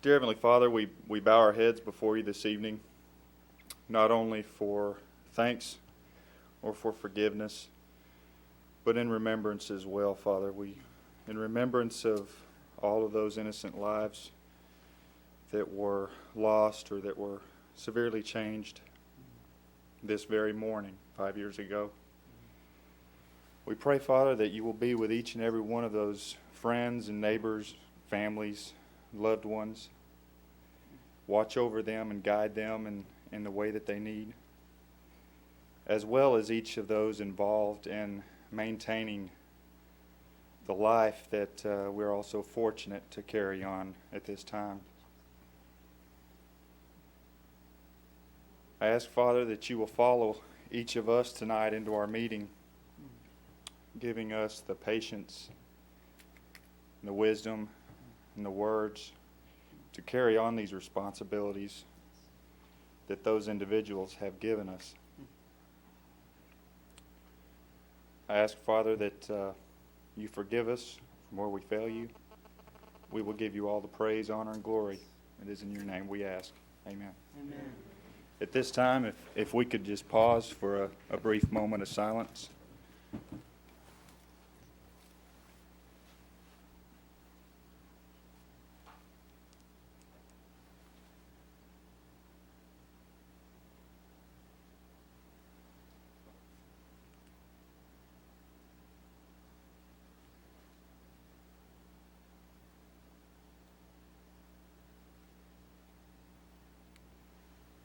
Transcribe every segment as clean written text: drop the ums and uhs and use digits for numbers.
Dear Heavenly Father, we bow our heads before you this evening, not only for thanks or for forgiveness, but in remembrance as well, Father. In remembrance of all of those innocent lives that were lost or that were severely changed this very morning, 5 years ago. We pray, Father, that you will be with each and every one of those friends and neighbors, families, loved ones. Watch over them and guide them in the way that they need, as well as each of those involved in maintaining the life that we're also fortunate to carry on at this time. I ask, Father, that you will follow each of us tonight into our meeting, giving us the patience, and the wisdom, and the words to carry on these responsibilities that those individuals have given us. I ask, Father, that you forgive us from where we fail you. We will give you all the praise, honor, and glory. It is in your name we ask. Amen. Amen. At this time, if we could just pause for a brief moment of silence.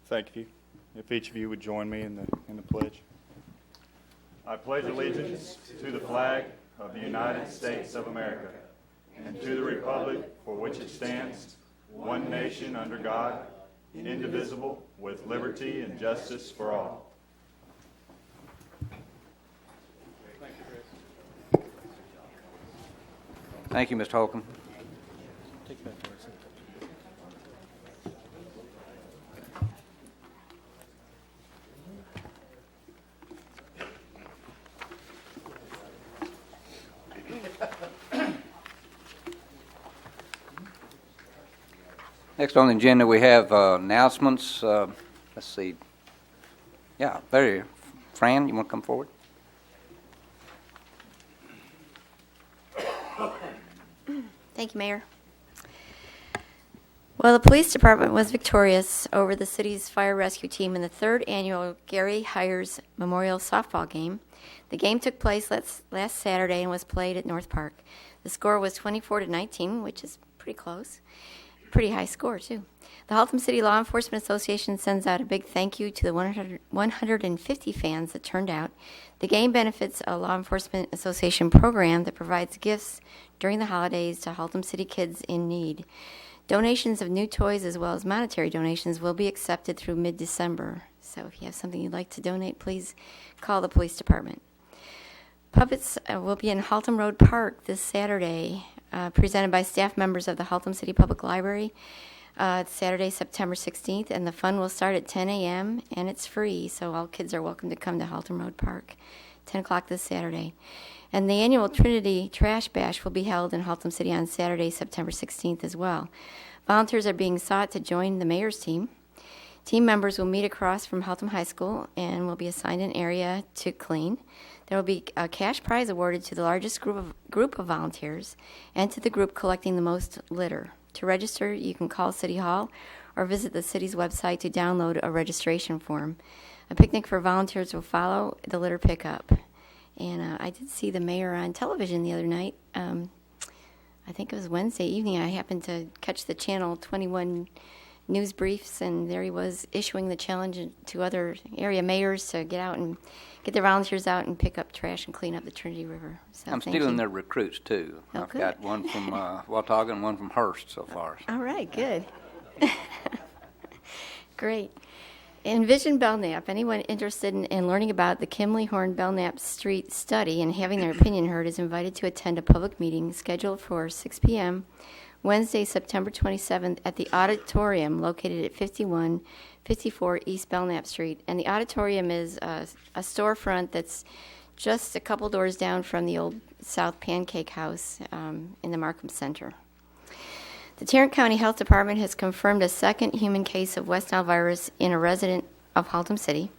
Thank you. If each of you would join me in the pledge. I pledge allegiance to the flag of the United States of America and to the republic for which it stands, one nation under God, indivisible, with liberty and justice for all. Thank you, Mr. Haltom. Next on the agenda, we have announcements. Let's see. Yeah, there you Fran, you want to come forward? Thank you, Mayor. Well, the police department was victorious over the city's fire rescue team in the third annual Gary Hires Memorial Softball Game. The game took place last Saturday and was played at North Park. The score was 24-19, which is pretty close. Pretty high score, too. The Haltom City Law Enforcement Association sends out a big thank you to the 150 fans that turned out. The game benefits a law enforcement association program that provides gifts during the holidays to Haltom City kids in need. Donations of new toys as well as monetary donations will be accepted through mid-December. So if you have something you'd like to donate, please call the police department. Puppets will be in Haltom Road Park this Saturday, presented by staff members of the Haltom City Public Library. It's Saturday, September 16th, and the fun will start at 10 a.m., and it's free, so all kids are welcome to come to Haltom Road Park, 10 o'clock this Saturday. And the annual Trinity Trash Bash will be held in Haltom City on Saturday, September 16th as well. Volunteers are being sought to join the mayor's team. Team members will meet across from Haltom High School and will be assigned an area to clean. There will be a cash prize awarded to the largest group of volunteers and to the group collecting the most litter. To register, you can call City Hall or visit the city's website to download a registration form. A picnic for volunteers will follow the litter pickup. And I did see the mayor on television the other night. I think it was Wednesday evening. I happened to catch the Channel 21 news briefs, and there he was issuing the challenge to other area mayors to get out and get their volunteers out and pick up trash and clean up the Trinity River. So I'm stealing their recruits, too. Oh, I've good. got one from Watauga and one from Hearst so far. All right, good. Great. Envision Belknap. Anyone interested in learning about the Kimley Horn Belknap Street study and having their opinion heard is invited to attend a public meeting scheduled for 6 p.m. Wednesday, September 27th at the auditorium located at 5154 East Belknap Street. And the auditorium is a storefront that's just a couple doors down from the old South Pancake House in the Markham Center. The Tarrant County Health Department has confirmed a second human case of West Nile virus in a resident of Haltom City.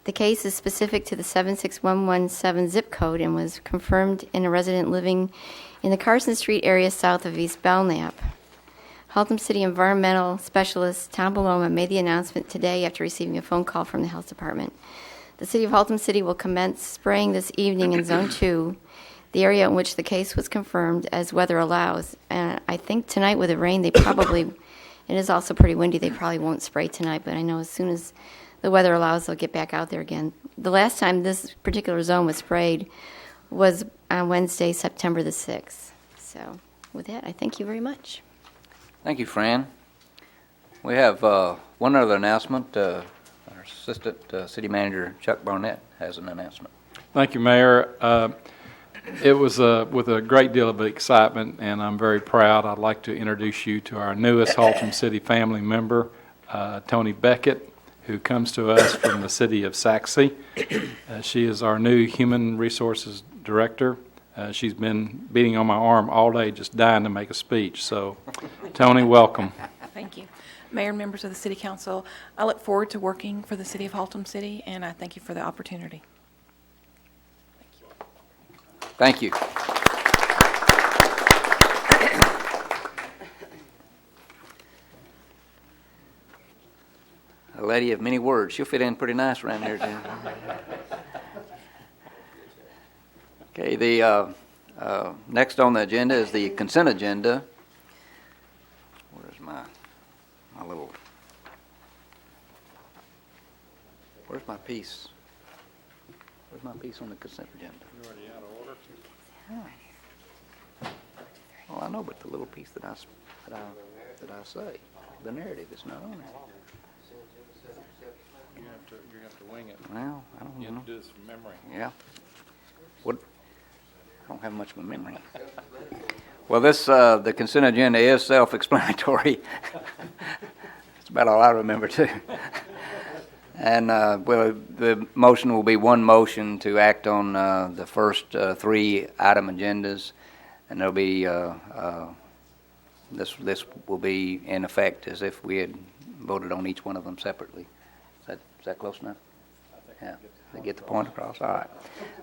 The case is specific to the 76117 zip code and was confirmed in a resident living in the Carson Street area south of East Belknap. Haltom City Environmental Specialist Tom Paloma made the announcement today after receiving a phone call from the Health Department. The City of Haltom City will commence spraying this evening in Zone 2, the area in which the case was confirmed, as weather allows. And I think tonight with the rain, it is also pretty windy, they probably won't spray tonight, but I know as soon as the weather allows, they'll get back out there again. The last time this particular zone was sprayed was on Wednesday, September the 6th. So with that, I thank you very much. Thank you, Fran. We have one other announcement. Our Assistant City Manager, Chuck Barnett, has an announcement. Thank you, Mayor. It was with a great deal of excitement, and I'm very proud. I'd like to introduce you to our newest Haltom City family member, Tony Beckett, who comes to us from the city of Saxe. She is our new Human Resources Director. She's been beating on my arm all day, just dying to make a speech. So, Tony, welcome. Thank you. Mayor and members of the City Council, I look forward to working for the City of Haltom City, and I thank you for the opportunity. Thank you. A lady of many words. She'll fit in pretty nice around here, too. Okay, the next on the agenda is the consent agenda. Where's my little... Where's my piece? Where's my piece on the consent agenda? You're already out of order. Oh, I know, but the little piece that I say, the narrative is not on there. You have to wing it. Well, I don't You know. have to do this from memory. Yeah. What? I don't have much of a memory. Well, the consent agenda is self-explanatory. It's about all I remember, too. And, the motion will be one motion to act on the first three item agendas, and there'll be, this will be in effect as if we had voted on each one of them separately. Is that close enough? Yeah, they get the point across. All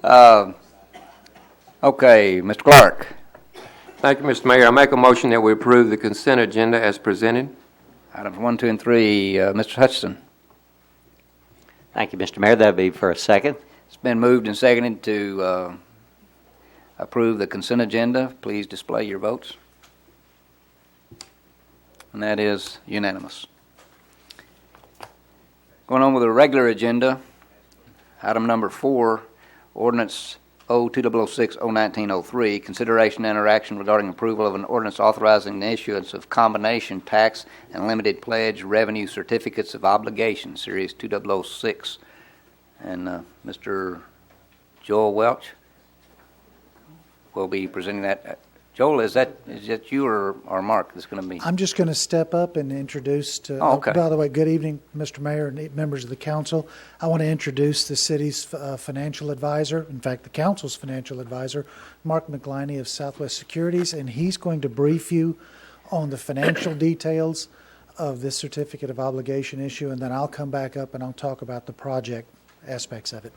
right. Okay, Mr. Clark. Thank you, Mr. Mayor. I make a motion that we approve the consent agenda as presented. Items 1, 2, and 3. Mr. Hutchinson. Thank you, Mr. Mayor. That'd be for a second. It's been moved and seconded to approve the consent agenda. Please display your votes. And that is unanimous. Going on with the regular agenda, item number 4, ordinance O2006-01903, consideration and interaction regarding approval of an ordinance authorizing the issuance of combination tax and limited pledge revenue certificates of obligation, series 2006. And Mr. Joel Welch will be presenting that. Joel, is that you or Mark that's going to be? I'm just going to step up and introduce to, Oh, okay. by the way, good evening, Mr. Mayor and members of the council. I want to introduce the city's financial advisor, in fact, the council's financial advisor, Mark McLiney of Southwest Securities, and he's going to brief you on the financial details of this certificate of obligation issue, and then I'll come back up and I'll talk about the project aspects of it.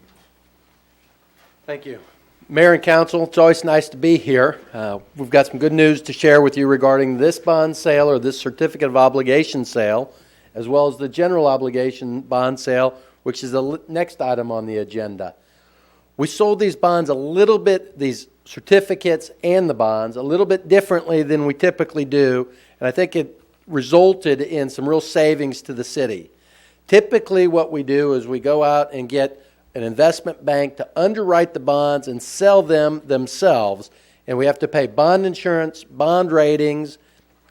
Thank you. Mayor and Council, it's always nice to be here. We've got some good news to share with you regarding this bond sale or this certificate of obligation sale, as well as the general obligation bond sale, which is the next item on the agenda. We sold these bonds a little bit, these certificates and the bonds, a little bit differently than we typically do, and I think it resulted in some real savings to the city. Typically what we do is we go out and get an investment bank to underwrite the bonds and sell them themselves, and we have to pay bond insurance, bond ratings,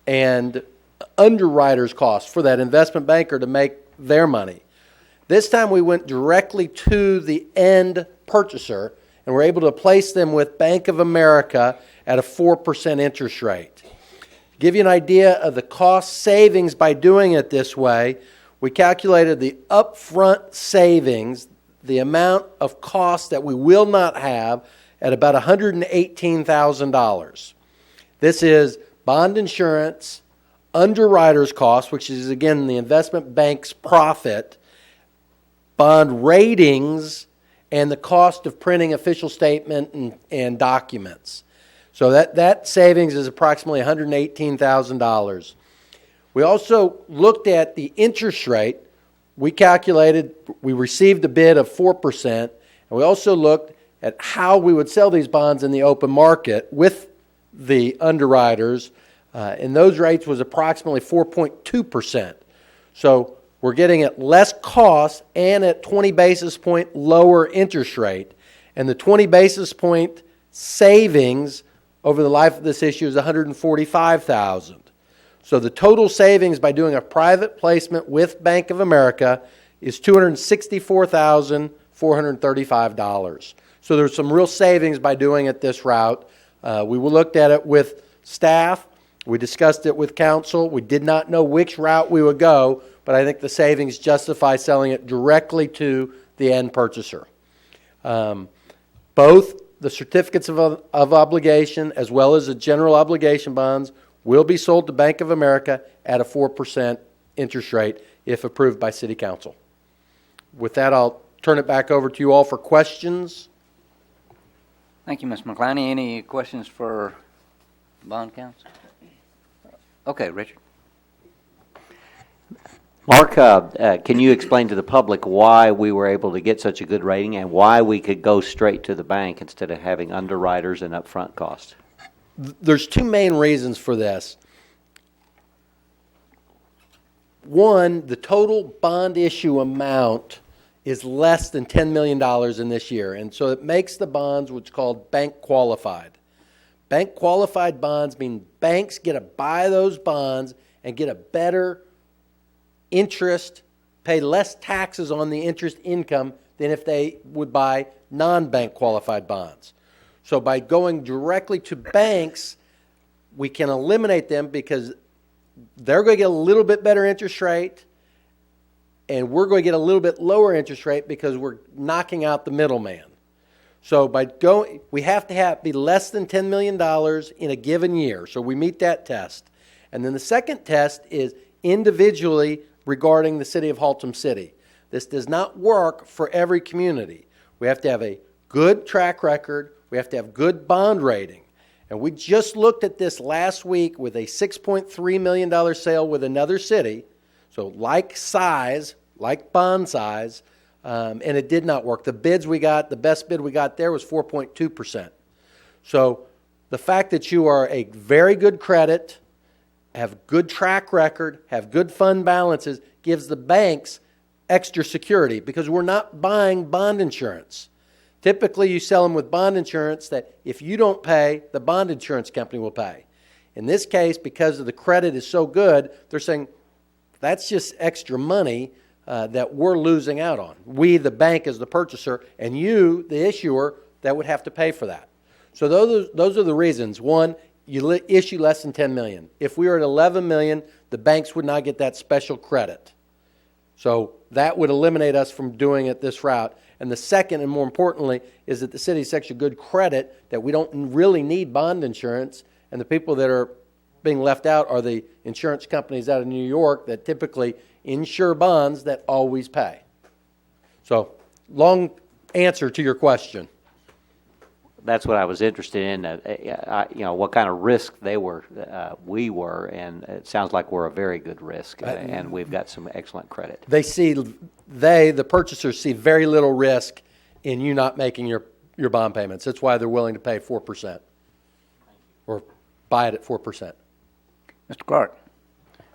and underwriter's costs for that investment banker to make their money. This time we went directly to the end purchaser, and we're able to place them with Bank of America at a 4% interest rate. To give you an idea of the cost savings by doing it this way, we calculated the upfront savings, the amount of cost that we will not have, at about $118,000. This is bond insurance, underwriter's cost, which is, again, the investment bank's profit, bond ratings, and the cost of printing official statement and documents. So that savings is approximately $118,000. We also looked at the interest rate. We received a bid of 4%, and we also looked at how we would sell these bonds in the open market with the underwriters, and those rates was approximately 4.2%. So we're getting at less cost and at 20 basis point lower interest rate, and the 20 basis point savings over the life of this issue is $145,000. So the total savings by doing a private placement with Bank of America is $264,435. So there's some real savings by doing it this route. We looked at it with staff. We discussed it with council. We did not know which route we would go, but I think the savings justify selling it directly to the end purchaser. Both the certificates of obligation as well as the general obligation bonds will be sold to Bank of America at a 4% interest rate if approved by City Council. With that, I'll turn it back over to you all for questions. Thank you, Ms. McCliney. Any questions for bond counsel? Okay, Richard. Mark, can you explain to the public why we were able to get such a good rating and why we could go straight to the bank instead of having underwriters and upfront costs? There's two main reasons for this. One, the total bond issue amount is less than $10 million in this year, and so it makes the bonds what's called bank qualified. Bank qualified bonds mean banks get to buy those bonds and get a better interest, pay less taxes on the interest income than if they would buy non-bank qualified bonds. So by going directly to banks, we can eliminate them because they're going to get a little bit better interest rate, and we're going to get a little bit lower interest rate because we're knocking out the middleman. So by going, we have to be less than $10 million in a given year. So we meet that test. And then the second test is individually regarding the city of Haltom City. This does not work for every community. We have to have a good track record. We have to have good bond rating. And we just looked at this last week with a $6.3 million sale with another city. So like size, like bond size, and it did not work. The bids we got, the best bid we got there was 4.2%. So the fact that you are a very good credit, have good track record, have good fund balances, gives the banks extra security because we're not buying bond insurance. Typically, you sell them with bond insurance that if you don't pay, the bond insurance company will pay. In this case, because of the credit is so good, they're saying that's just extra money that we're losing out on. We, the bank, as the purchaser, and you, the issuer, that would have to pay for that. So those are the reasons. One, you issue less than $10 million. If we were at $11 million, the banks would not get that special credit. So that would eliminate us from doing it this route. And the second, and more importantly, is that the city is such a good credit that we don't really need bond insurance, and the people that are being left out are the insurance companies out of New York that typically insure bonds that always pay. So, long answer to your question. That's what I was interested in. What kind of risk we were, and it sounds like we're a very good risk, and we've got some excellent credit. The purchasers see very little risk in you not making your bond payments. That's why they're willing to pay 4% or buy it at 4%. Mr. Clark.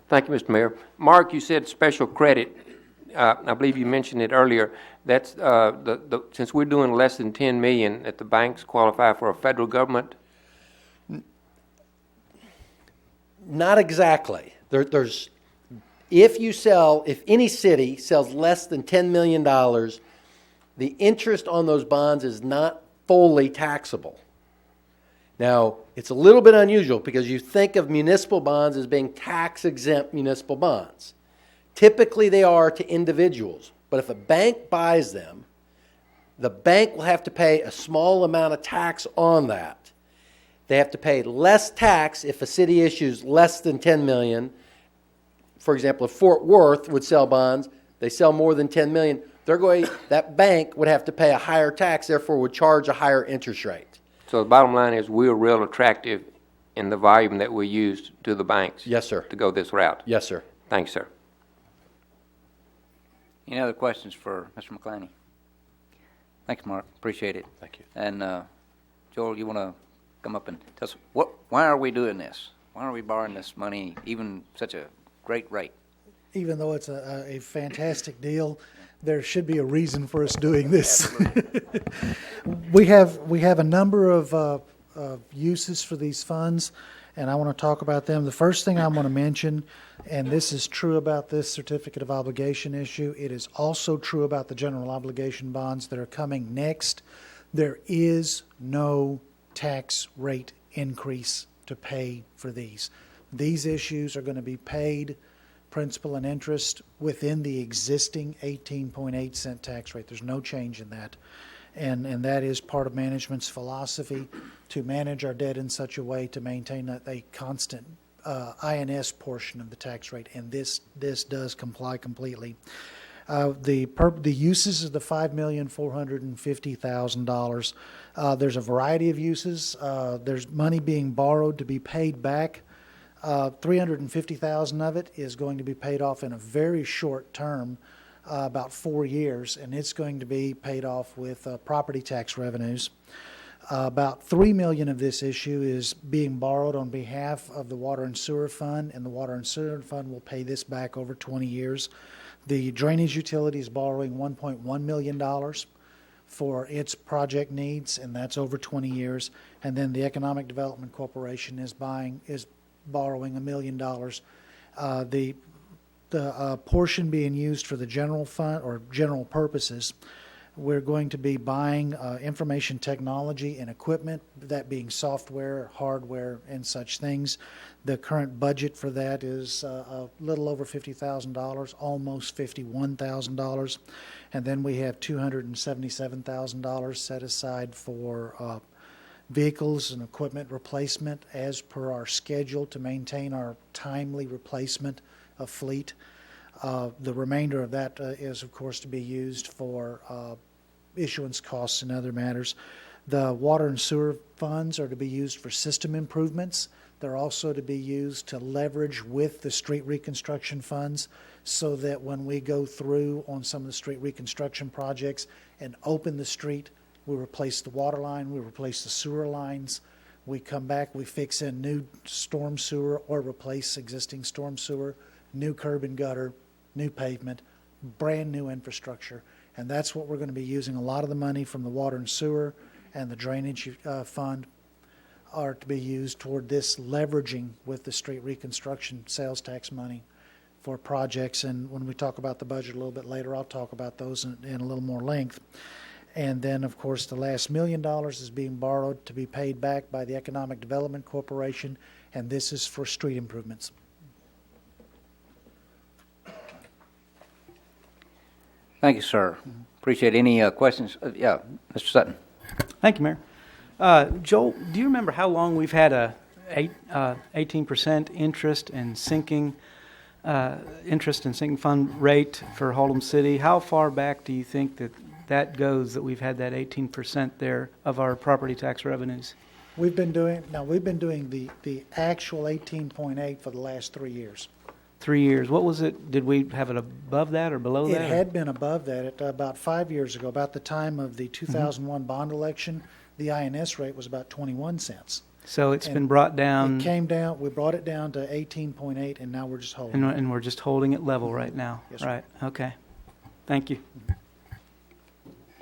Thank you, Mr. Mayor. Mark, you said special credit. I believe you mentioned it earlier. That's since we're doing less than $10 million, that the banks qualify for a federal government. Not exactly. If any city sells less than $10 million, the interest on those bonds is not fully taxable. Now, it's a little bit unusual because you think of municipal bonds as being tax-exempt municipal bonds. Typically, they are to individuals, but if a bank buys them, the bank will have to pay a small amount of tax on that. They have to pay less tax if a city issues less than $10 million, for example, if Fort Worth would sell bonds, they sell more than 10 million, that bank would have to pay a higher tax, therefore would charge a higher interest rate. So the bottom line is we're real attractive in the volume that we use to the banks. Yes, sir. To go this route. Yes, sir. Thanks, sir. Any other questions for Mr. McClaney? Thanks, Mark. Appreciate it. Thank you. And Joel, you want to come up and tell us why are we doing this? Why are we borrowing this money, even such a great rate? Even though it's a fantastic deal, there should be a reason for us doing this. We have a number of uses for these funds, and I want to talk about them. The first thing I want to mention, and this is true about this certificate of obligation issue, it is also true about the general obligation bonds that are coming next. There is no tax rate increase to pay for these. These issues are going to be paid principal and interest within the existing 18.8 cent tax rate. There's no change in that. And that is part of management's philosophy, to manage our debt in such a way to maintain a constant INS portion of the tax rate, and this does comply completely. The uses of the $5,450,000. There's a variety of uses. There's money being borrowed to be paid back. $350,000 of it is going to be paid off in a very short term, about 4 years, and it's going to be paid off with property tax revenues. About $3 million of this issue is being borrowed on behalf of the Water and Sewer Fund, and the Water and Sewer Fund will pay this back over 20 years. The drainage utility is borrowing $1.1 million for its project needs, and that's over 20 years. And then the Economic Development Corporation is borrowing $1 million. The portion being used for the general fund or general purposes, we're going to be buying information technology and equipment, that being software, hardware, and such things. The current budget for that is a little over $50,000, almost $51,000. And then we have $277,000 set aside for vehicles and equipment replacement as per our schedule to maintain our timely replacement of fleet. The remainder of that is, of course, to be used for issuance costs and other matters. The water and sewer funds are to be used for system improvements. They're also to be used to leverage with the street reconstruction funds, so that when we go through on some of the street reconstruction projects and open the street, we replace the water line, we replace the sewer lines, we come back, we fix in new storm sewer or replace existing storm sewer, new curb and gutter, new pavement, brand new infrastructure. And that's what we're going to be using. A lot of the money from the water and sewer and the drainage fund are to be used toward this leveraging with the street reconstruction sales tax money for projects. And when we talk about the budget a little bit later, I'll talk about those in a little more length. And then, of course, the last $1 million is being borrowed to be paid back by the Economic Development Corporation, and this is for street improvements. Thank you, sir. Appreciate any questions. Yeah, Mr. Sutton. Thank you, Mayor. Joel, do you remember how long we've had a 18% interest in sinking fund rate for Haltom City? How far back do you think that goes, that we've had that 18% there of our property tax revenues? We've been doing the actual 18.8 for the last 3 years. 3 years. What was it? Did we have it above that or below that? It had been above that about 5 years ago. About the time of the 2001 bond election, the INS rate was about 21 cents. So it's been brought down. It came down. We brought it down to 18.8, and now we're just holding it. And we're just holding it level right now. Yes, sir. Right. Okay. Thank you.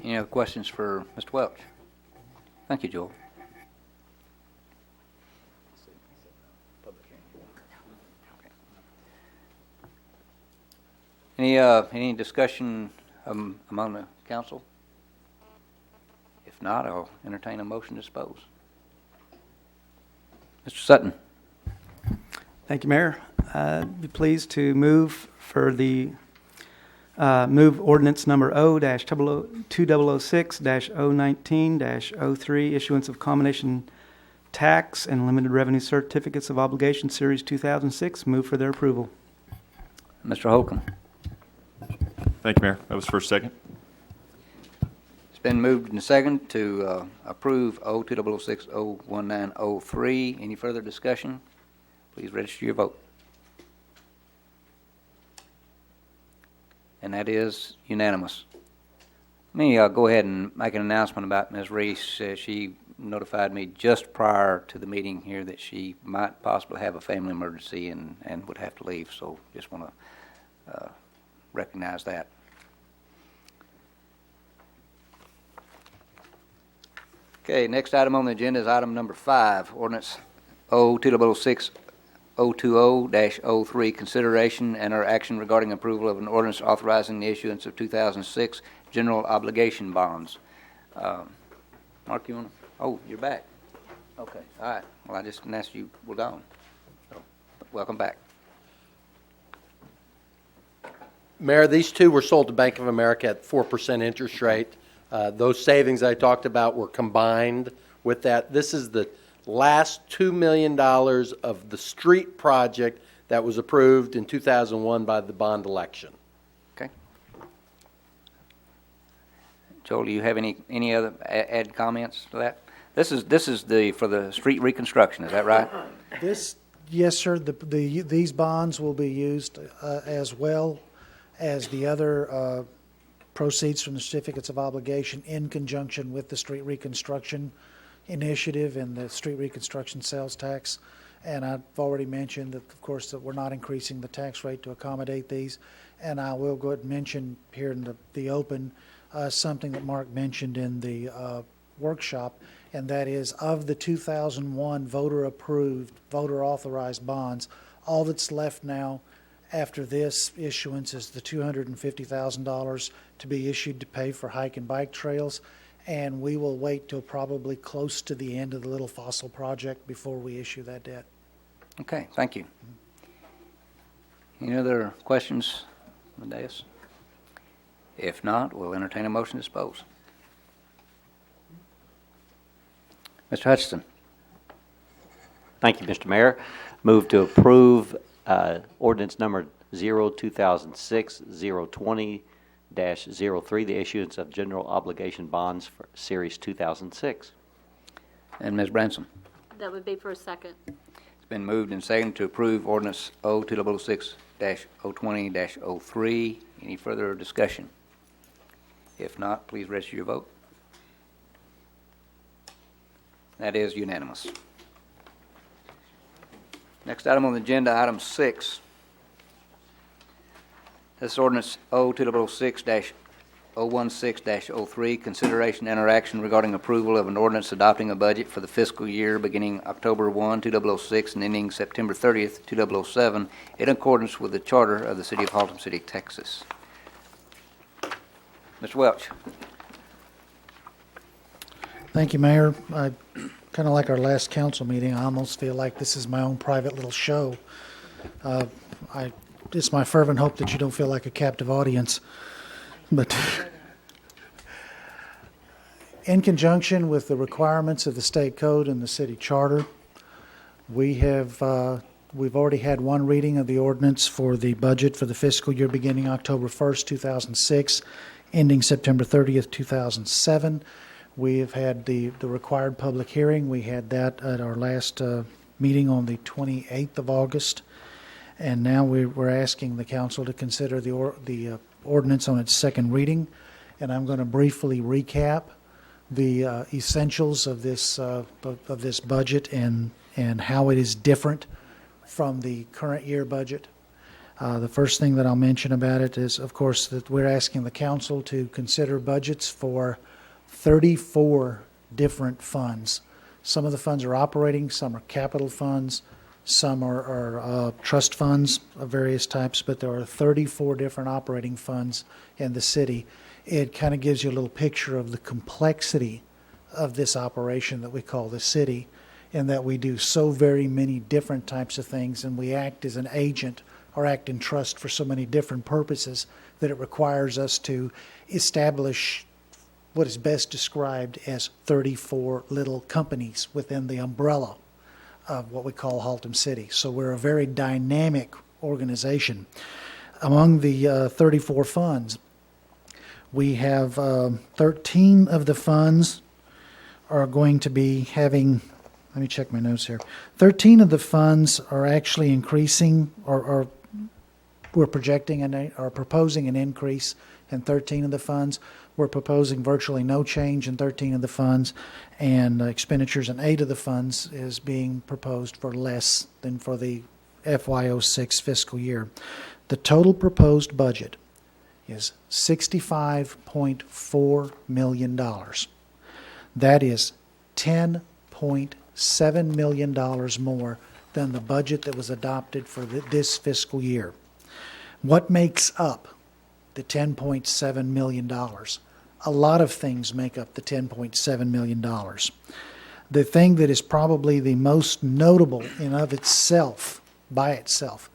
Any other questions for Mr. Welch? Thank you, Joel. Any discussion among the council? If not, I'll entertain a motion to dispose. Mr. Sutton. Thank you, Mayor. Be pleased to move for the move ordinance number O-2006-019-03, issuance of combination tax and limited revenue certificates of obligation, Series 2006. Move for their approval. Mr. Holcomb. Thank you, Mayor. That was first, second. It's been moved and second to approve O2006-01903. Any further discussion? Please register your vote. And that is unanimous. Let me go ahead and make an announcement about Ms. Reese. She notified me just prior to the meeting here that she might possibly have a family emergency and would have to leave, so just want to recognize that. Okay, next item on the agenda is item number 5, ordinance O2006-020-03, consideration and/or action regarding approval of an ordinance authorizing the issuance of 2006 general obligation bonds. Mark, you want to? Oh, you're back. Okay, all right. Well, I just asked you were gone. So, welcome back. Mayor, these two were sold to Bank of America at 4% interest rate. Those savings I talked about were combined with that. This is the last $2 million of the street project that was approved in 2001 by the bond election. Okay. Joel, do you have any other add comments to that? This is for the street reconstruction. Is that right? Yes, sir. These bonds will be used as well as the other proceeds from the certificates of obligation in conjunction with the street reconstruction initiative and the street reconstruction sales tax. And I've already mentioned that, of course, that we're not increasing the tax rate to accommodate these. And I will go ahead and mention here in the open something that Mark mentioned in the workshop, and that is of the 2001 voter-approved, voter-authorized bonds, all that's left now after this issuance is the $250,000 to be issued to pay for hike and bike trails, and we will wait till probably close to the end of the Little Fossil project before we issue that debt. Okay, thank you. Any other questions on the dais? If not, we'll entertain a motion to dispose. Mr. Hutchinson. Thank you, Mr. Mayor. Move to approve ordinance number 2006-020-03, the issuance of general obligation bonds for Series 2006. And Ms. Branson. That would be for a second. It's been moved and seconded to approve ordinance O2006-020-03. Any further discussion? If not, please register your vote. That is unanimous. Next item on the agenda, item 6. This is ordinance O2006-016-03, consideration and interaction regarding approval of an ordinance adopting a budget for the fiscal year beginning October 1, 2006 and ending September 30th, 2007 in accordance with the charter of the City of Haltom City, Texas. Mr. Welch. Thank you, Mayor. I kind of like our last council meeting. I almost feel like this is my own private little show. It's my fervent hope that you don't feel like a captive audience. But in conjunction with the requirements of the state code and the city charter, we've already had one reading of the ordinance for the budget for the fiscal year beginning October 1st, 2006, ending September 30th, 2007. We have had the required public hearing. We had that at our last meeting on the 28th of August. And now we're asking the council to consider the ordinance on its second reading. And I'm going to briefly recap the essentials of this budget and how it is different from the current year budget. The first thing that I'll mention about it is, of course, that we're asking the council to consider budgets for 34 different funds. Some of the funds are operating, some are capital funds, some are trust funds of various types, but there are 34 different operating funds in the city. It kind of gives you a little picture of the complexity of this operation that we call the city, and that we do so very many different types of things, and we act as an agent or act in trust for so many different purposes that it requires us to establish what is best described as 34 little companies within the umbrella of what we call Haltom City. So we're a very dynamic organization. Among the 34 funds, we have 13 of the funds are going to be having, let me check my notes here. 13 of the funds are actually increasing, or we're projecting or proposing an increase in 13 of the funds. We're proposing virtually no change in 13 of the funds, and expenditures in 8 of the funds is being proposed for less than for the FY06 fiscal year. The total proposed budget is $65.4 million. That is $10.7 million more than the budget that was adopted for this fiscal year. What makes up the $10.7 million? A lot of things make up the $10.7 million. The thing that is probably the most notable in of itself, by itself,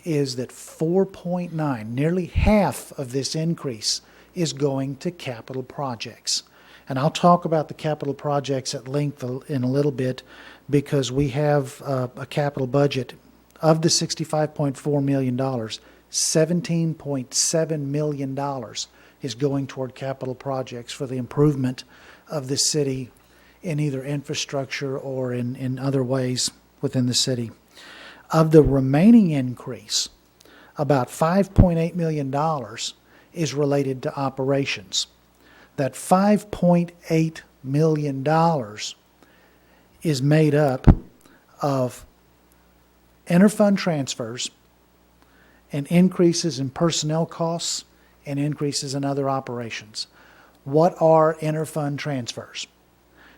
is that 4.9, nearly half of this increase is going to capital projects. And I'll talk about the capital projects at length in a little bit, because we have a capital budget of the $65.4 million, $17.7 million is going toward capital projects for the improvement of the city in either infrastructure or in other ways within the city. Of the remaining increase, about $5.8 million is related to operations. That $5.8 million is made up of interfund transfers and increases in personnel costs and increases in other operations. What are interfund transfers?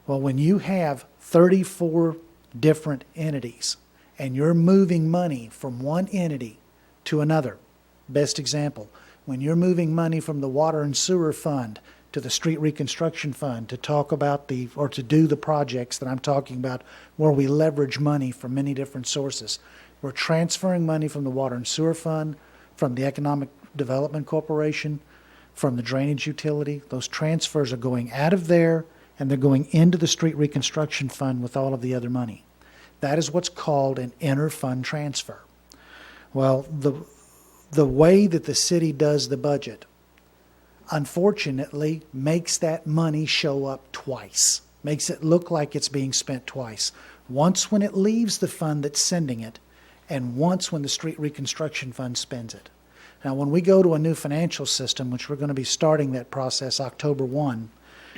Well, when you have 34 different entities and you're moving money from one entity to another, best example, when you're moving money from the water and sewer fund to the street reconstruction fund to talk about to do the projects that I'm talking about where we leverage money from many different sources. We're transferring money from the water and sewer fund, from the Economic Development Corporation, from the drainage utility. Those transfers are going out of there and they're going into the street reconstruction fund with all of the other money. That is what's called an inter-fund transfer. Well, the way that the city does the budget, unfortunately, makes that money show up twice, makes it look like it's being spent twice. Once when it leaves the fund that's sending it, and once when the street reconstruction fund spends it. Now, when we go to a new financial system, which we're going to be starting that process October 1,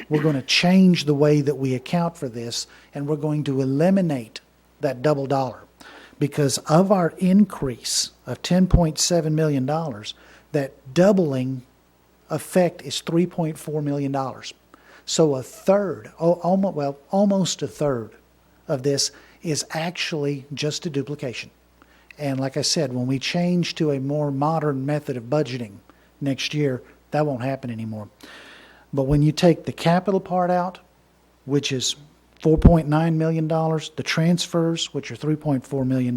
we're going to change the way that we account for this, and we're going to eliminate that double dollar. Because of our increase of $10.7 million, that doubling effect is $3.4 million. So a third, almost a third of this is actually just a duplication. And like I said, when we change to a more modern method of budgeting next year, that won't happen anymore. But when you take the capital part out, which is $4.9 million, the transfers, which are $3.4 million,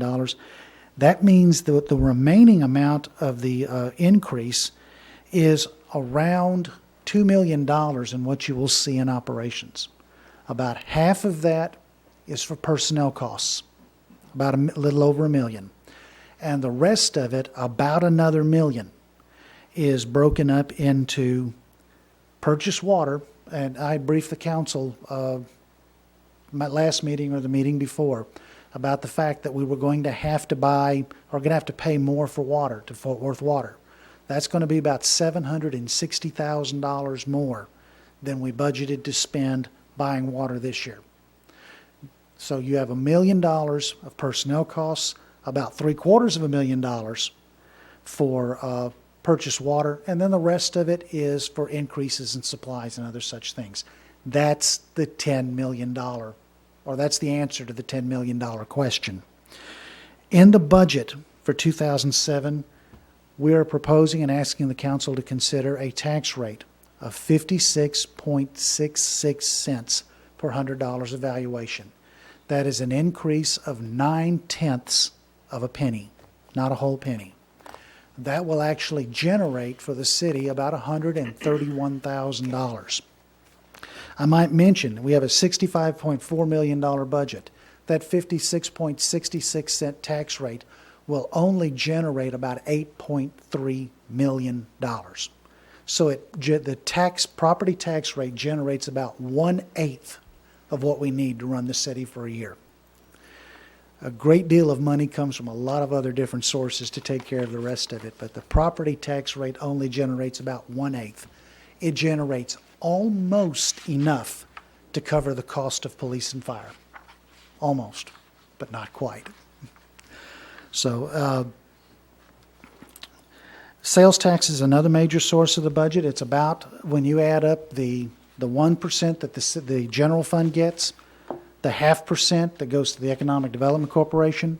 that means that the remaining amount of the increase is around $2 million in what you will see in operations. About half of that is for personnel costs, about a little over $1 million. And the rest of it, about another $1 million, is broken up into purchase water. And I briefed the council my last meeting or the meeting before about the fact that we were going to have to buy, or going to have to pay more for water to Fort Worth Water. That's going to be about $760,000 more than we budgeted to spend buying water this year. So you have $1 million of personnel costs, about $750,000 for purchase water, and then the rest of it is for increases in supplies and other such things. That's the $10 million, or that's the answer to the $10 million question. In the budget for 2007, we are proposing and asking the council to consider a tax rate of 56.66 cents per $100 of valuation. That is an increase of 9/10 of a penny, not a whole penny. That will actually generate for the city about $131,000. I might mention we have a $65.4 million budget. That 56.66 cent tax rate will only generate about $8.3 million. So the property tax rate generates about 1/8 of what we need to run the city for a year. A great deal of money comes from a lot of other different sources to take care of the rest of it, but the property tax rate only generates about 1/8. It generates almost enough to cover the cost of police and fire. Almost, but not quite. So, sales tax is another major source of the budget. It's about, when you add up the 1% that the general fund gets, the 0.5% that goes to the Economic Development Corporation,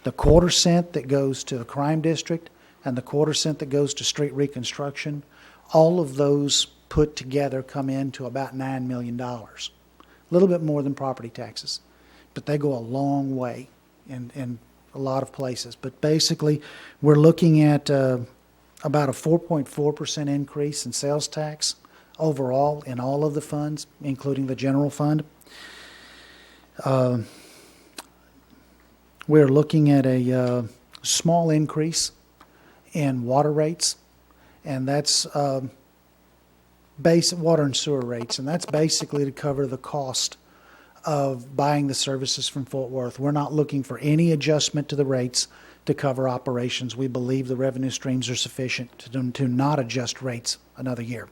the 1/4 cent that goes to the crime district, and the 1/4 cent that goes to street reconstruction, all of those put together come in to about $9 million. A little bit more than property taxes, but they go a long way in a lot of places. But basically, we're looking at about a 4.4% increase in sales tax overall in all of the funds, including the general fund. We're looking at a small increase in water rates, and that's basic water and sewer rates, and that's basically to cover the cost of buying the services from Fort Worth. We're not looking for any adjustment to the rates to cover operations. We believe the revenue streams are sufficient to not adjust rates another year.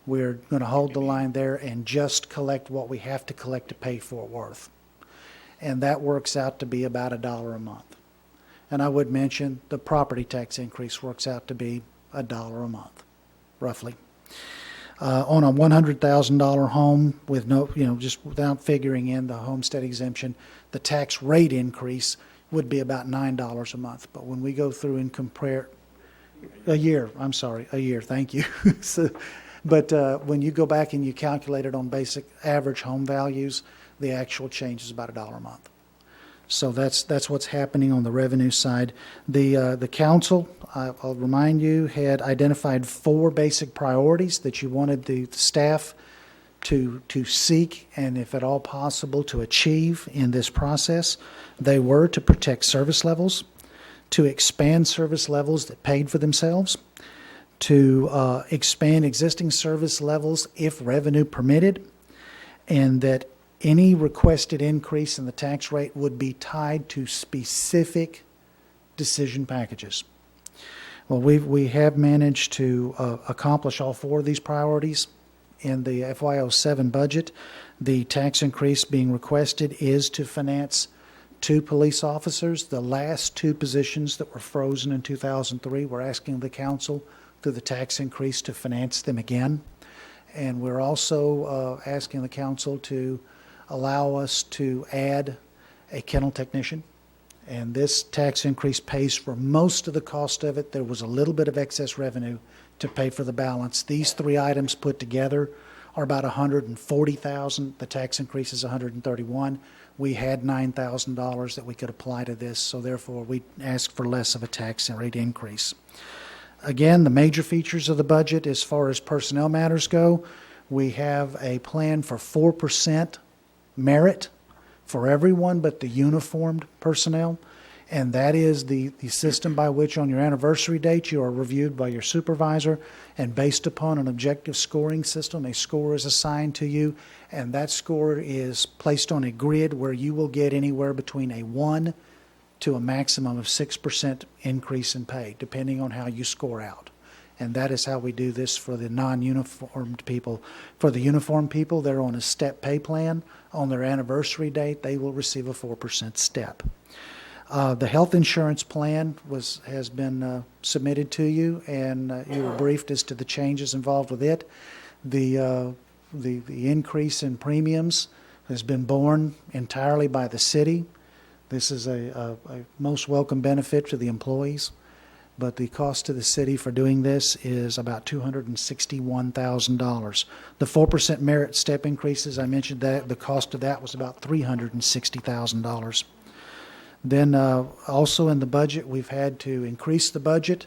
We're going to hold the line there and just collect what we have to collect to pay Fort Worth. And that works out to be about $1 a month. And I would mention the property tax increase works out to be $1 a month, roughly. On a $100,000 home with no, just without figuring in the homestead exemption, the tax rate increase would be about $9 a month. But when we go through and compare a year, thank you. But when you go back and you calculate it on basic average home values, the actual change is about $1 a month. So that's what's happening on the revenue side. The council, I'll remind you, had identified 4 basic priorities that you wanted the staff to seek and, if at all possible, to achieve in this process. They were to protect service levels, to expand service levels that paid for themselves, to expand existing service levels if revenue permitted, and that any requested increase in the tax rate would be tied to specific decision packages. Well, we have managed to accomplish all 4 of these priorities in the FY07 budget. The tax increase being requested is to finance 2 police officers. The last 2 positions that were frozen in 2003, we're asking the council through the tax increase to finance them again. And we're also asking the council to allow us to add a kennel technician. And this tax increase pays for most of the cost of it. There was a little bit of excess revenue to pay for the balance. These 3 items put together are about $140,000. The tax increase is $131,000. We had $9,000 that we could apply to this, so therefore we asked for less of a tax rate increase. Again, the major features of the budget as far as personnel matters go, we have a plan for 4% merit for everyone but the uniformed personnel, and that is the system by which on your anniversary date you are reviewed by your supervisor, and based upon an objective scoring system, a score is assigned to you, and that score is placed on a grid where you will get anywhere between a 1 to a maximum of 6% increase in pay, depending on how you score out. And that is how we do this for the non-uniformed people. For the uniformed people, they're on a step pay plan. On their anniversary date, they will receive a 4% step. The health insurance plan has been submitted to you, and you were briefed as to the changes involved with it. The increase in premiums has been borne entirely by the city. This is a most welcome benefit to the employees, but the cost to the city for doing this is about $261,000. The 4% merit step increases, I mentioned that the cost of that was about $360,000. Then also in the budget, we've had to increase the budget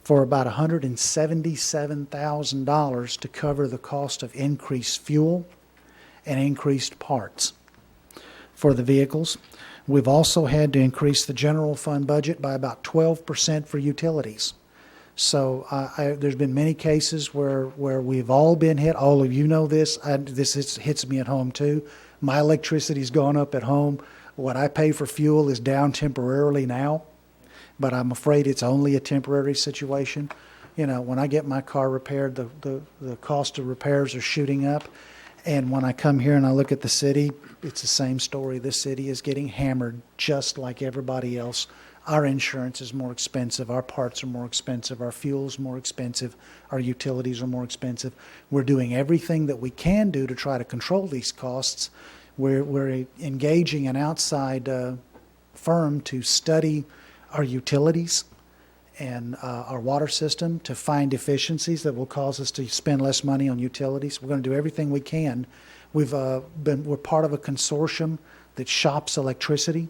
for about $177,000 to cover the cost of increased fuel and increased parts for the vehicles. We've also had to increase the general fund budget by about 12% for utilities. So there's been many cases where we've all been hit. All of you know this. Hits me at home too. My electricity's gone up at home. What I pay for fuel is down temporarily now, but I'm afraid it's only a temporary situation. You know, when I get my car repaired, the cost of repairs are shooting up. And when I come here and I look at the city, it's the same story. This city is getting hammered just like everybody else. Our insurance is more expensive. Our parts are more expensive. Our fuel's more expensive. Our utilities are more expensive. We're doing everything that we can do to try to control these costs. We're engaging an outside firm to study our utilities and our water system to find efficiencies that will cause us to spend less money on utilities. We're going to do everything we can. We're part of a consortium that shops electricity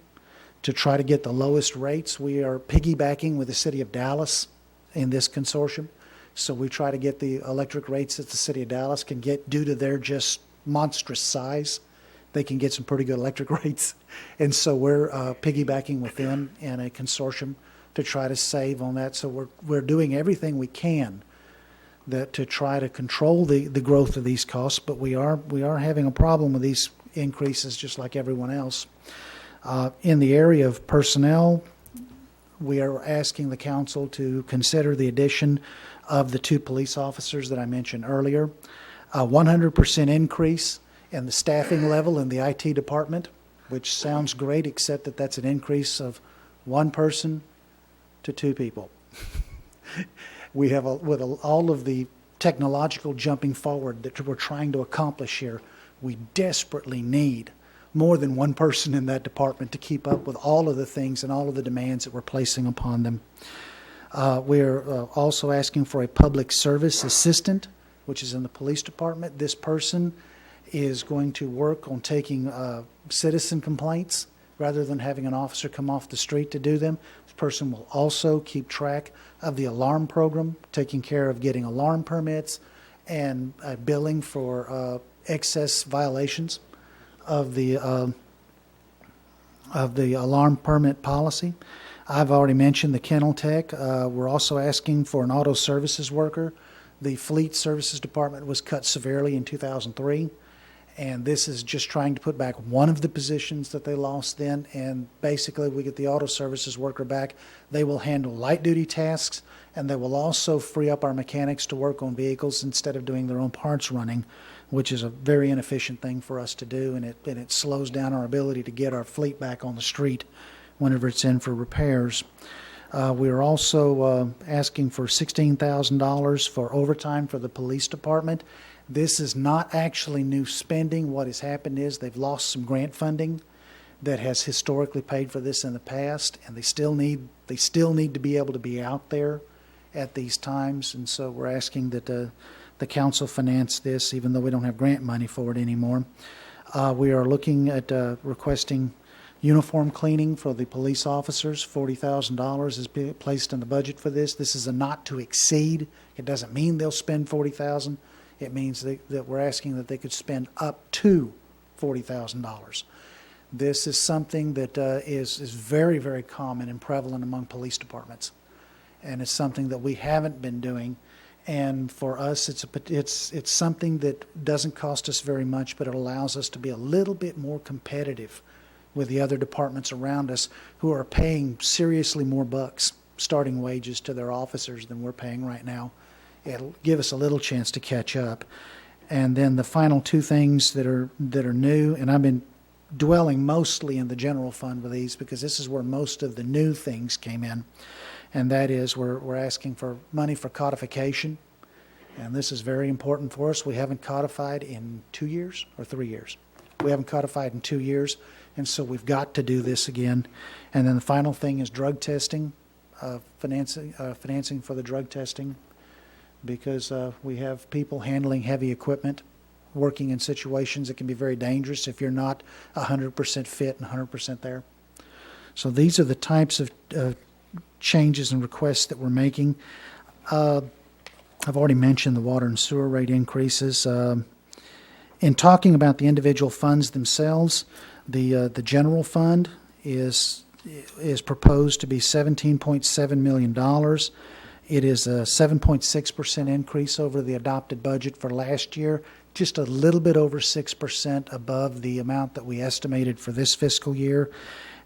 to try to get the lowest rates. We are piggybacking with the city of Dallas in this consortium. So we try to get the electric rates that the city of Dallas can get due to their just monstrous size. They can get some pretty good electric rates. And so we're piggybacking with them in a consortium to try to save on that. So we're doing everything we can to try to control the growth of these costs, but we are having a problem with these increases just like everyone else. In the area of personnel, we are asking the council to consider the addition of the 2 police officers that I mentioned earlier. A 100% increase in the staffing level in the IT department, which sounds great, except that that's an increase of 1 person to 2 people. We have, with all of the technological jumping forward that we're trying to accomplish here, we desperately need more than 1 person in that department to keep up with all of the things and all of the demands that we're placing upon them. We're also asking for a public service assistant, which is in the police department. This person is going to work on taking citizen complaints rather than having an officer come off the street to do them. This person will also keep track of the alarm program, taking care of getting alarm permits and billing for excess violations of the alarm permit policy. I've already mentioned the kennel tech. We're also asking for an auto services worker. The fleet services department was cut severely in 2003. And this is just trying to put back one of the positions that they lost then. And basically, we get the auto services worker back. They will handle light-duty tasks, and they will also free up our mechanics to work on vehicles instead of doing their own parts running, which is a very inefficient thing for us to do, and it slows down our ability to get our fleet back on the street whenever it's in for repairs. We are also asking for $16,000 for overtime for the police department. This is not actually new spending. What has happened is they've lost some grant funding that has historically paid for this in the past, and they still need to be able to be out there at these times. And so we're asking that the council finance this, even though we don't have grant money for it anymore. We are looking at requesting uniform cleaning for the police officers. $40,000 is placed in the budget for this. This is a not to exceed. It doesn't mean they'll spend $40,000. It means that we're asking that they could spend up to $40,000. This is something that is very, very common and prevalent among police departments, and it's something that we haven't been doing. And for us, it's something that doesn't cost us very much, but it allows us to be a little bit more competitive with the other departments around us who are paying seriously more bucks, starting wages to their officers than we're paying right now. It'll give us a little chance to catch up. And then the final 2 things that are new, and I've been dwelling mostly in the general fund with these because this is where most of the new things came in, and that is we're asking for money for codification, and this is very important for us. We haven't codified in 2 years or 3 years. We haven't codified in 2 years, and so we've got to do this again. And then the final thing is drug testing, financing for the drug testing, because we have people handling heavy equipment, working in situations that can be very dangerous if you're not 100% fit and 100% there. So these are the types of changes and requests that we're making. I've already mentioned the water and sewer rate increases. In talking about the individual funds themselves, the general fund is proposed to be $17.7 million. It is a 7.6% increase over the adopted budget for last year, just a little bit over 6% above the amount that we estimated for this fiscal year.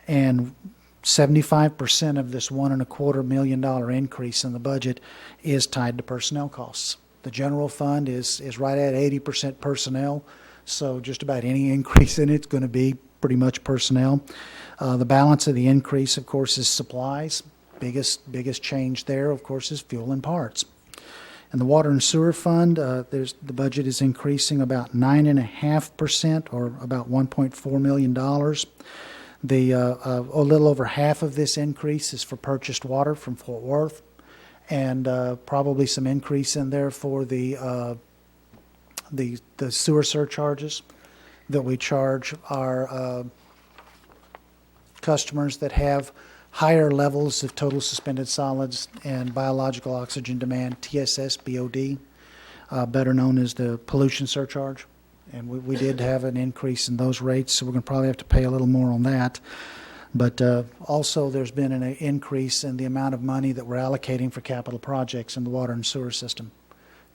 And 75% of this $1.25 million increase in the budget is tied to personnel costs. The general fund is right at 80% personnel, so just about any increase in it's going to be pretty much personnel. The balance of the increase, of course, is supplies. Biggest change there, of course, is fuel and parts. In the water and sewer fund, the budget is increasing about 9.5%, or about $1.4 million. A little over half of this increase is for purchased water from Fort Worth, and probably some increase in there for the sewer surcharges that we charge our customers that have higher levels of total suspended solids and biological oxygen demand, TSS BOD, better known as the pollution surcharge. And we did have an increase in those rates, so we're going to probably have to pay a little more on that. But also there's been an increase in the amount of money that we're allocating for capital projects in the water and sewer system,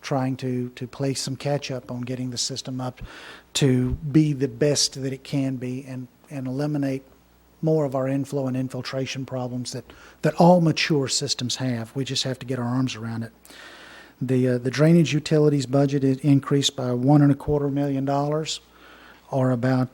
trying to play some catch-up on getting the system up to be the best that it can be and eliminate more of our inflow and infiltration problems that all mature systems have. We just have to get our arms around it. The drainage utilities budget is increased by $1.25 million, or about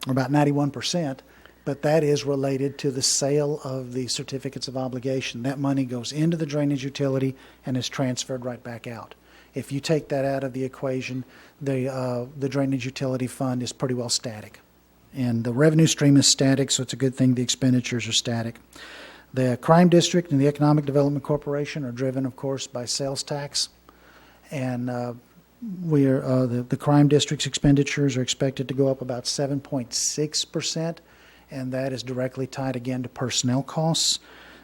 91%, but that is related to the sale of the certificates of obligation. That money goes into the drainage utility and is transferred right back out. If you take that out of the equation, the drainage utility fund is pretty well static. And the revenue stream is static, so it's a good thing the expenditures are static. The crime district and the Economic Development Corporation are driven, of course, by sales tax. And the crime district's expenditures are expected to go up about 7.6%, and that is directly tied again to personnel costs.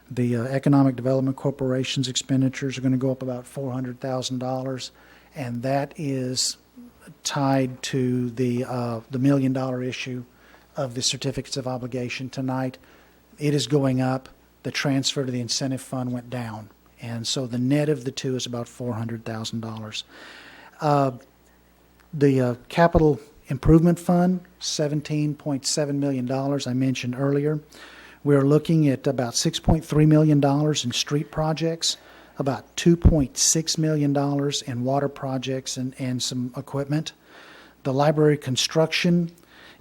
The Economic Development Corporation's expenditures are going to go up about $400,000, and that is tied to the $1 million issue of the certificates of obligation tonight. It is going up. The transfer to the incentive fund went down, and so the net of the two is about $400,000. The capital improvement fund, $17.7 million, I mentioned earlier. We're looking at about $6.3 million in street projects, about $2.6 million in water projects and some equipment. The library construction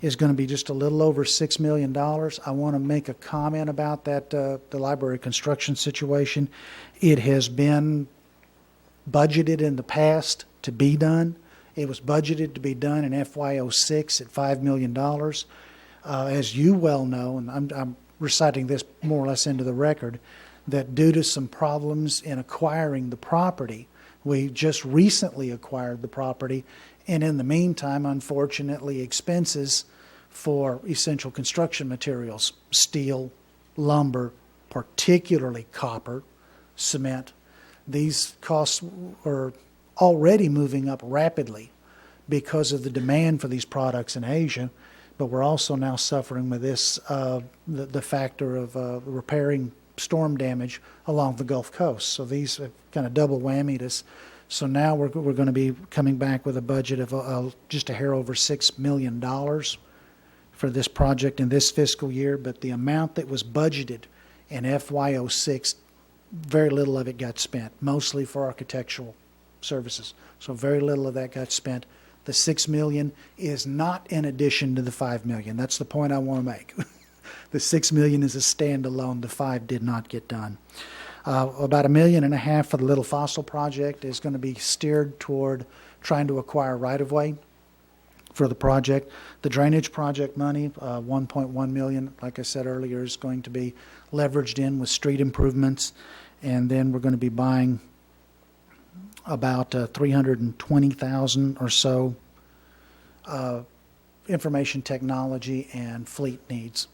is going to be just a little over $6 million. I want to make a comment about that, the library construction situation. It has been budgeted in the past to be done. It was budgeted to be done in FY06 at $5 million. As you well know, and I'm reciting this more or less into the record, that due to some problems in acquiring the property, we just recently acquired the property, and in the meantime, unfortunately, expenses for essential construction materials, steel, lumber, particularly copper, cement, these costs are already moving up rapidly because of the demand for these products in Asia, but we're also now suffering with this, the factor of repairing storm damage along the Gulf Coast. So these have kind of double whammied us. So now we're going to be coming back with a budget of just a hair over $6 million for this project in this fiscal year, but the amount that was budgeted in FY06, very little of it got spent, mostly for architectural services. So very little of that got spent. The $6 million is not in addition to the $5 million. That's the point I want to make. The $6 million is a standalone. The $5 million did not get done. About $1.5 million for the Little Fossil project is going to be steered toward trying to acquire right-of-way for the project. The drainage project money, $1.1 million, like I said earlier, is going to be leveraged in with street improvements, and then we're going to be buying about 320,000 or so information technology and fleet needs,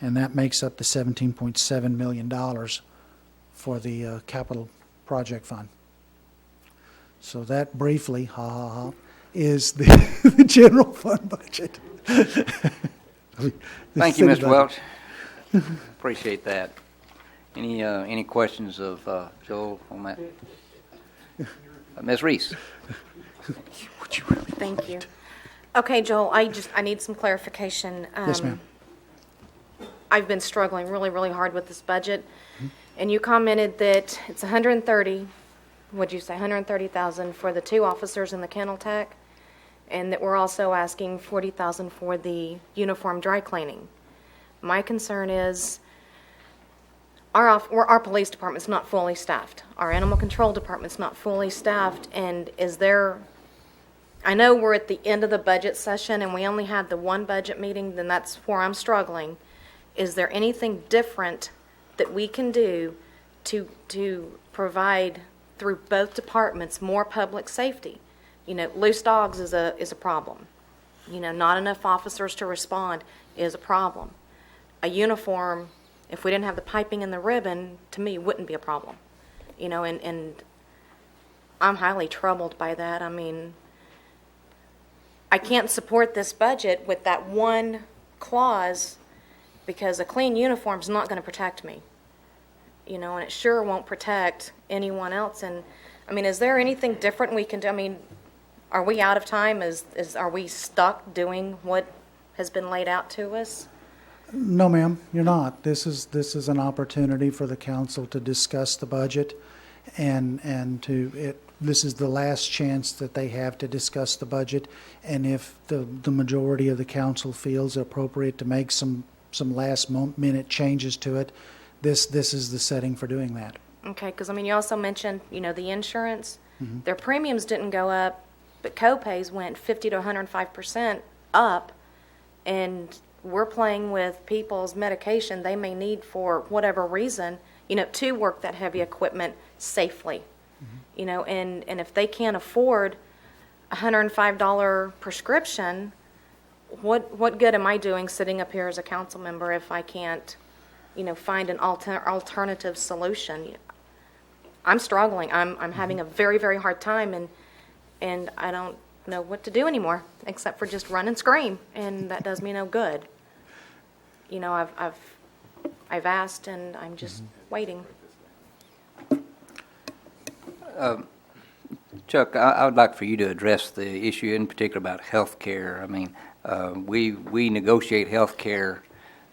and that makes up the $17.7 million for the capital project fund. So that briefly, is the general fund budget. Thank you, City Mr. budget. Welch. Appreciate that. Any questions of Joel on that? Ms. Reese? Thank you. Okay, Joel, I need some clarification. Yes, ma'am. I've been struggling really, really hard with this budget, and you commented that it's 130, what'd you say, 130,000 for the 2 officers in the kennel tech, and that we're also asking 40,000 for the uniform dry cleaning. My concern is our police department's not fully staffed. Our animal control department's not fully staffed, and I know we're at the end of the budget session and we only had the one budget meeting, then that's where I'm struggling. Is there anything different that we can do to provide through both departments more public safety? Loose dogs is a problem. Not enough officers to respond is a problem. A uniform, if we didn't have the piping and the ribbon, to me, wouldn't be a problem. And I'm highly troubled by that. I mean, I can't support this budget with that one clause because a clean uniform is not going to protect me. And it sure won't protect anyone else. And, I mean, is there anything different we can do? I mean, are we out of time? Are we stuck doing what has been laid out to us? No, ma'am, you're not. This is an opportunity for the council to discuss the budget, and this is the last chance that they have to discuss the budget. And if the majority of the council feels appropriate to make some last minute changes to it, this is the setting for doing that. Okay, because, I mean, you also mentioned, the insurance. Mm-hmm. Their premiums didn't go up, but co-pays went 50 to 105% up, and we're playing with people's medication they may need for whatever reason, to work that heavy equipment safely. Mm-hmm. And if they can't afford a $105 prescription, what good am I doing sitting up here as a council member if I can't, find an alternative solution? I'm struggling. I'm having a very, very hard time, and I don't know what to do anymore except for just run and scream, and that does me no good. I've asked, and I'm just waiting. Chuck, I would like for you to address the issue in particular about health care. I mean, we negotiate health care,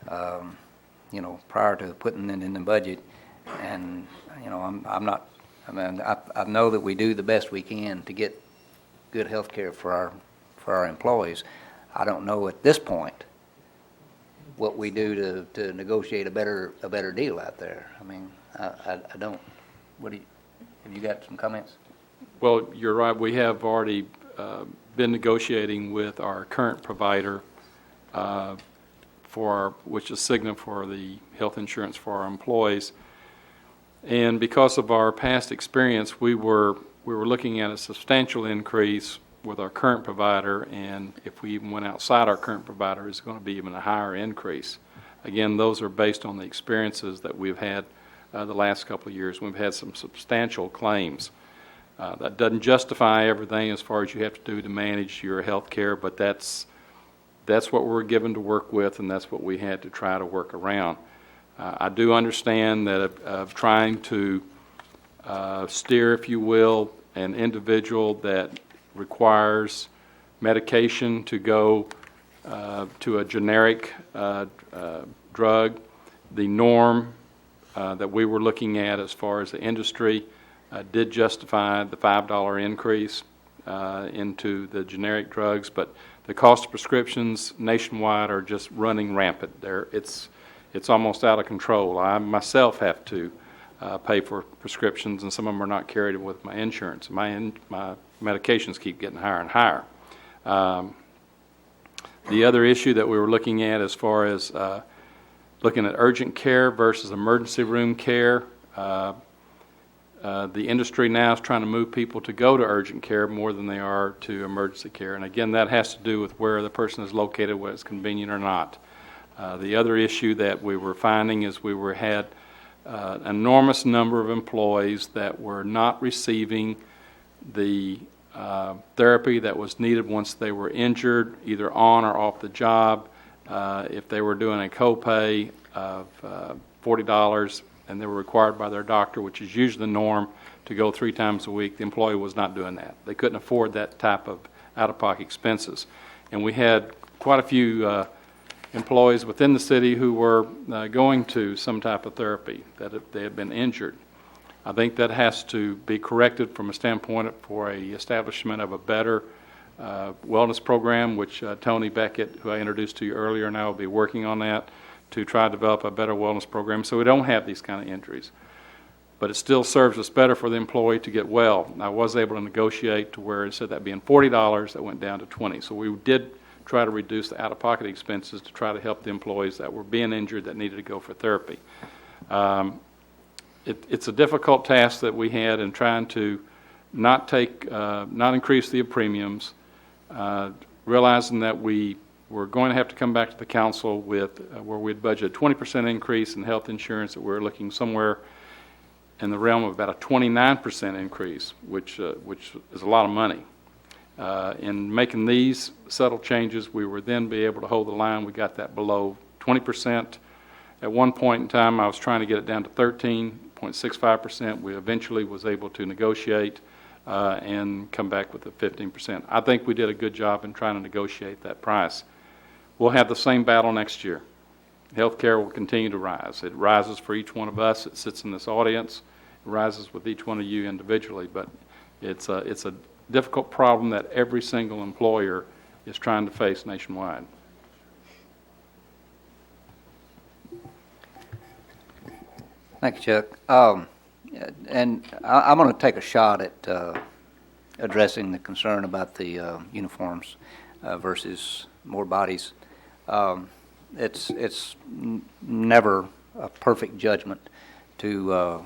prior to putting it in the budget, and I know that we do the best we can to get good health care for our employees. I don't know at this point what we do to negotiate a better deal out there. I mean, I don't. Have you got some comments? Well, you're right. We have already been negotiating with our current provider which is Cigna, for the health insurance for our employees. And because of our past experience, we were looking at a substantial increase with our current provider, and if we even went outside our current provider, it's going to be even a higher increase. Again, those are based on the experiences that we've had the last couple of years. We've had some substantial claims. That doesn't justify everything as far as you have to do to manage your health care, but that's what we're given to work with, and that's what we had to try to work around. I do understand that of trying to steer, if you will, an individual that requires medication to go to a generic drug. The norm that we were looking at as far as the industry did justify the $5 increase into the generic drugs, but the cost of prescriptions nationwide are just running rampant. It's almost out of control. I myself have to pay for prescriptions, and some of them are not carried with my insurance. My medications keep getting higher and higher. The other issue that we were looking at as far as looking at urgent care versus emergency room care, the industry now is trying to move people to go to urgent care more than they are to emergency care. And again, that has to do with where the person is located, whether it's convenient or not. The other issue that we were finding is we had an enormous number of employees that were not receiving the therapy that was needed once they were injured, either on or off the job. if they were doing a copay of $40 and they were required by their doctor, which is usually the norm, to go 3 times a week, the employee was not doing that. They couldn't afford that type of out-of-pocket expenses. And we had quite a few employees within the city who were going to some type of therapy, that they had been injured. I think that has to be corrected from a standpoint for a establishment of a better wellness program, which Tony Beckett, who I introduced to you earlier, and I will be working on that to try to develop a better wellness program so we don't have these kind of injuries. But it still serves us better for the employee to get well. I was able to negotiate to where instead of that being $40, that went down to $20. So we did try to reduce the out-of-pocket expenses to try to help the employees that were being injured that needed to go for therapy. It's a difficult task that we had in trying to not increase the premiums, realizing that we were going to have to come back to the council with where we'd budget a 20% increase in health insurance, that we're looking somewhere in the realm of about a 29% increase, which is a lot of money. In making these subtle changes, we were then be able to hold the line. We got that below 20%. At one point in time, I was trying to get it down to 13.65%. We eventually was able to negotiate and come back with the 15%. I think we did a good job in trying to negotiate that price. We'll have the same battle next year. Healthcare will continue to rise. It rises for each one of us that sits in this audience. It rises with each one of you individually, but it's a difficult problem that every single employer is trying to face nationwide. Thank you, Chuck. And I'm going to take a shot at addressing the concern about the uniforms versus more bodies. It's never a perfect judgment to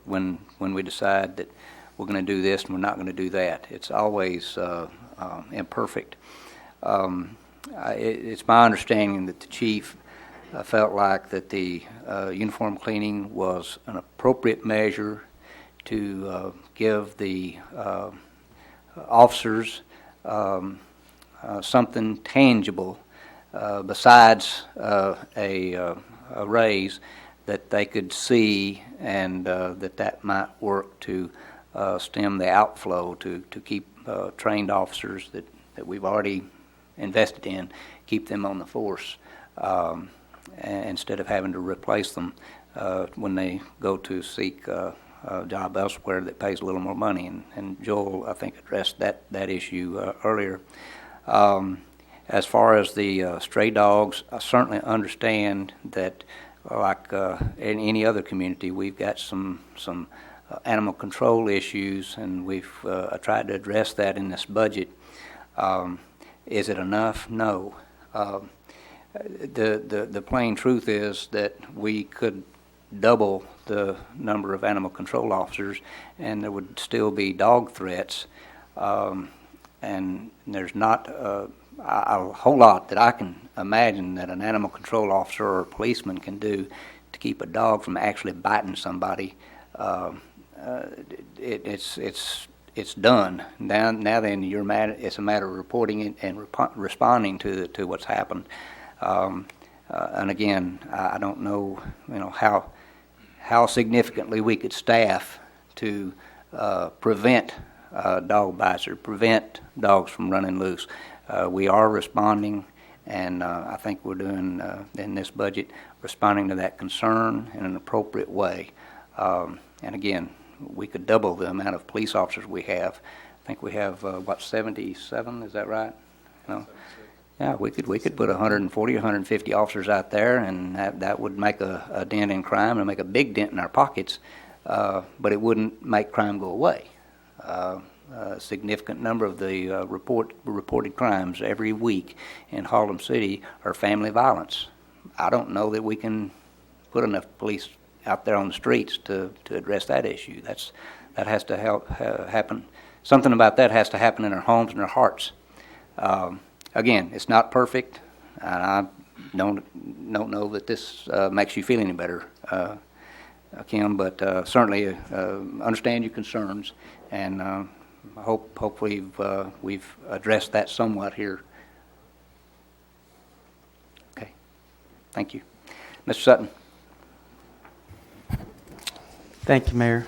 when we decide that we're going to do this and we're not going to do that. It's always imperfect. It's my understanding that the chief felt like that the uniform cleaning was an appropriate measure to give the officers something tangible besides a raise that they could see, and that might work to stem the outflow, to keep trained officers that we've already invested in, keep them on the force instead of having to replace them when they go to seek a job elsewhere that pays a little more money. And Joel, I think, addressed that issue earlier. As far as the stray dogs, I certainly understand that, like in any other community, we've got some animal control issues, and we've tried to address that in this budget. Is it enough? No. The plain truth is that we could double the number of animal control officers, and there would still be dog threats, and there's not a whole lot that I can imagine that an animal control officer or a policeman can do to keep a dog from actually biting somebody. It's done. Now then, it's a matter of reporting it and responding to what's happened. And again, I don't know, how significantly we could staff to prevent dog bites or prevent dogs from running loose. We are responding, and I think we're doing in this budget, responding to that concern in an appropriate way. And again, we could double the amount of police officers we have. I think we have 77? Is that right? Yeah, we could put 140, 150 officers out there, and that would make a dent in crime and make a big dent in our pockets, but it wouldn't make crime go away. A significant number of the reported crimes every week in Haltom City are family violence. I don't know that we can put enough police out there on the streets to address that issue. That has to happen. Something about that has to happen in our homes and our hearts. Again, it's not perfect, and I don't know that this makes you feel any better, Kim, but certainly understand your concerns, and hope we've addressed that somewhat here. Thank you. Mr. Sutton? Thank you, Mayor.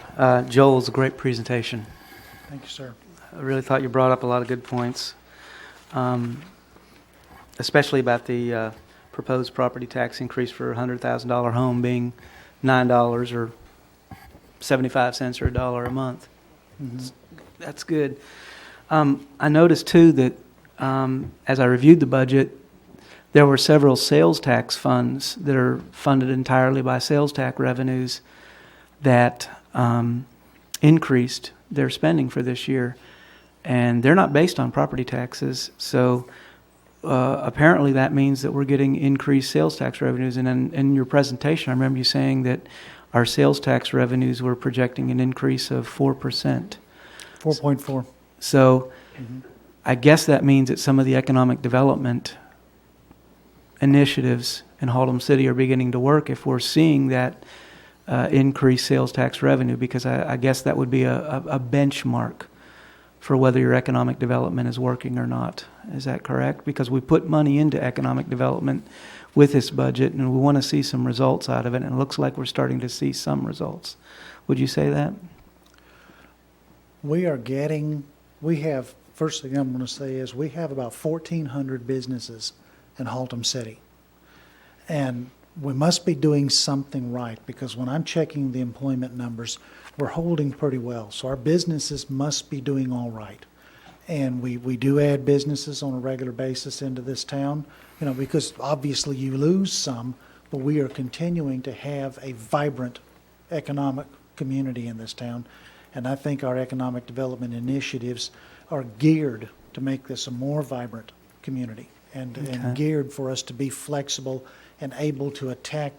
Joel, it was a great presentation. Thank you, sir. I really thought you brought up a lot of good points, especially about the proposed property tax increase for a $100,000 home being $9 or 75 cents or $1 a month. That's good. I noticed, too, that as I reviewed the budget, there were several sales tax funds that are funded entirely by sales tax revenues that increased their spending for this year. And they're not based on property taxes, so apparently that means that we're getting increased sales tax revenues. And in your presentation, I remember you saying that our sales tax revenues were projecting an increase of 4%. 4.4. So I guess that means that some of the economic development initiatives in Haltom City are beginning to work if we're seeing that increased sales tax revenue, because I guess that would be a benchmark for whether your economic development is working or not. Is that correct? Because we put money into economic development with this budget, and we want to see some results out of it, and it looks like we're starting to see some results. Would you say that? We have, first thing I'm going to say is we have about 1,400 businesses in Haltom City. And we must be doing something right, because when I'm checking the employment numbers, we're holding pretty well. So our businesses must be doing all right. And we do add businesses on a regular basis into this town, because obviously you lose some, but we are continuing to have a vibrant economic community in this town. And I think our economic development initiatives are geared to make this a more vibrant community and geared for us to be flexible and able to attack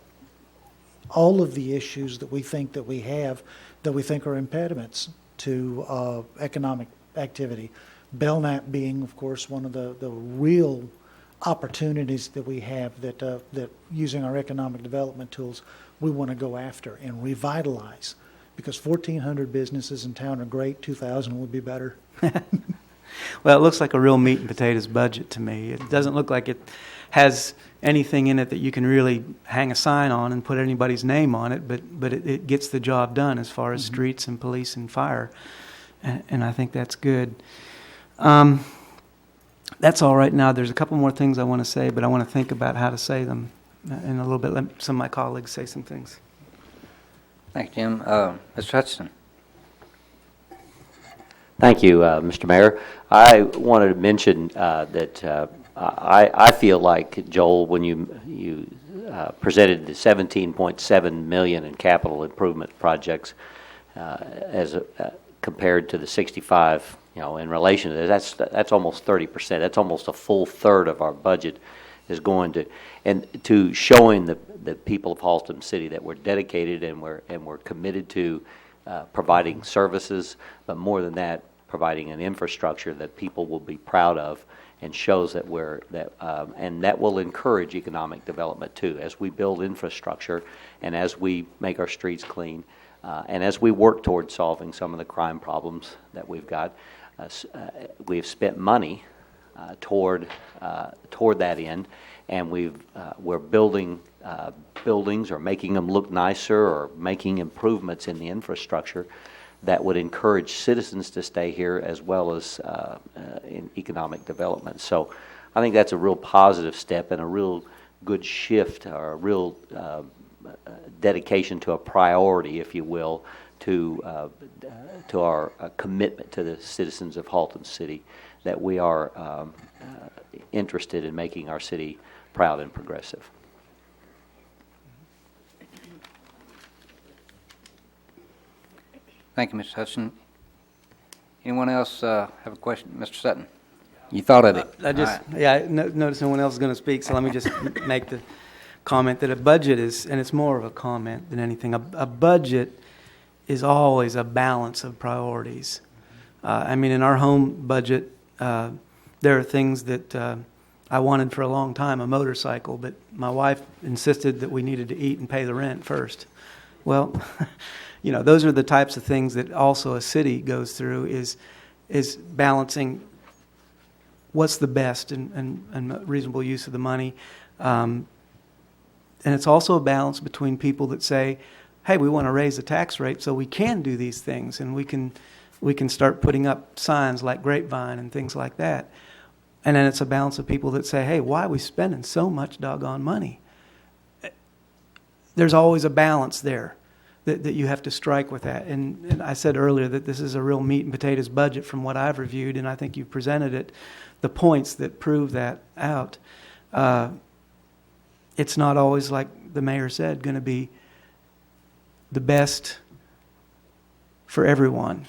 all of the issues that we think that we have that we think are impediments to economic activity. Belknap being, of course, one of the real opportunities that we have that using our economic development tools we want to go after and revitalize, because 1,400 businesses in town are great, 2,000 would be better. Well, it looks like a real meat and potatoes budget to me. It doesn't look like it has anything in it that you can really hang a sign on and put anybody's name on it, but it gets the job done as far as streets and police and fire, and I think that's good. That's all right now. There's a couple more things I want to say, but I want to think about how to say them in a little bit. Let some of my colleagues say some things. Thank you, Jim. Mr. Hutchinson? Thank you, Mr. Mayor. I wanted to mention that I feel like, Joel, when you presented the $17.7 million in capital improvement projects as compared to the 65, in relation to that, that's almost 30%. That's almost a full third of our budget is going to showing the people of Haltom City that we're dedicated and we're committed to providing services, but more than that, providing an infrastructure that people will be proud of, and shows that and that will encourage economic development too, as we build infrastructure and as we make our streets clean, and as we work toward solving some of the crime problems that we've got. We've spent money toward that end, and we're building buildings or making them look nicer or making improvements in the infrastructure that would encourage citizens to stay here, as well as in economic development. So I think that's a real positive step and a real good shift, or a real dedication to a priority, if you will, to our commitment to the citizens of Haltom City, that we are interested in making our city proud and progressive. Thank you, Mr. Hudson. Anyone else have a question? Mr. Sutton, you thought of it. I noticed no one else is going to speak, so let me just make the comment that a budget is, and it's more of a comment than anything, a budget is always a balance of priorities. In our home budget, there are things that I wanted for a long time, a motorcycle, but my wife insisted that we needed to eat and pay the rent first. Well, those are the types of things that also a city goes through, is balancing what's the best and reasonable use of the money. And it's also a balance between people that say, hey, we want to raise the tax rate so we can do these things, and we can start putting up signs like Grapevine and things like that. And then it's a balance of people that say, hey, why are we spending so much doggone money? There's always a balance there that you have to strike with that. And I said earlier that this is a real meat and potatoes budget from what I've reviewed, and I think you've presented it, the points that prove that out. It's not always, like the mayor said, going to be the best for everyone.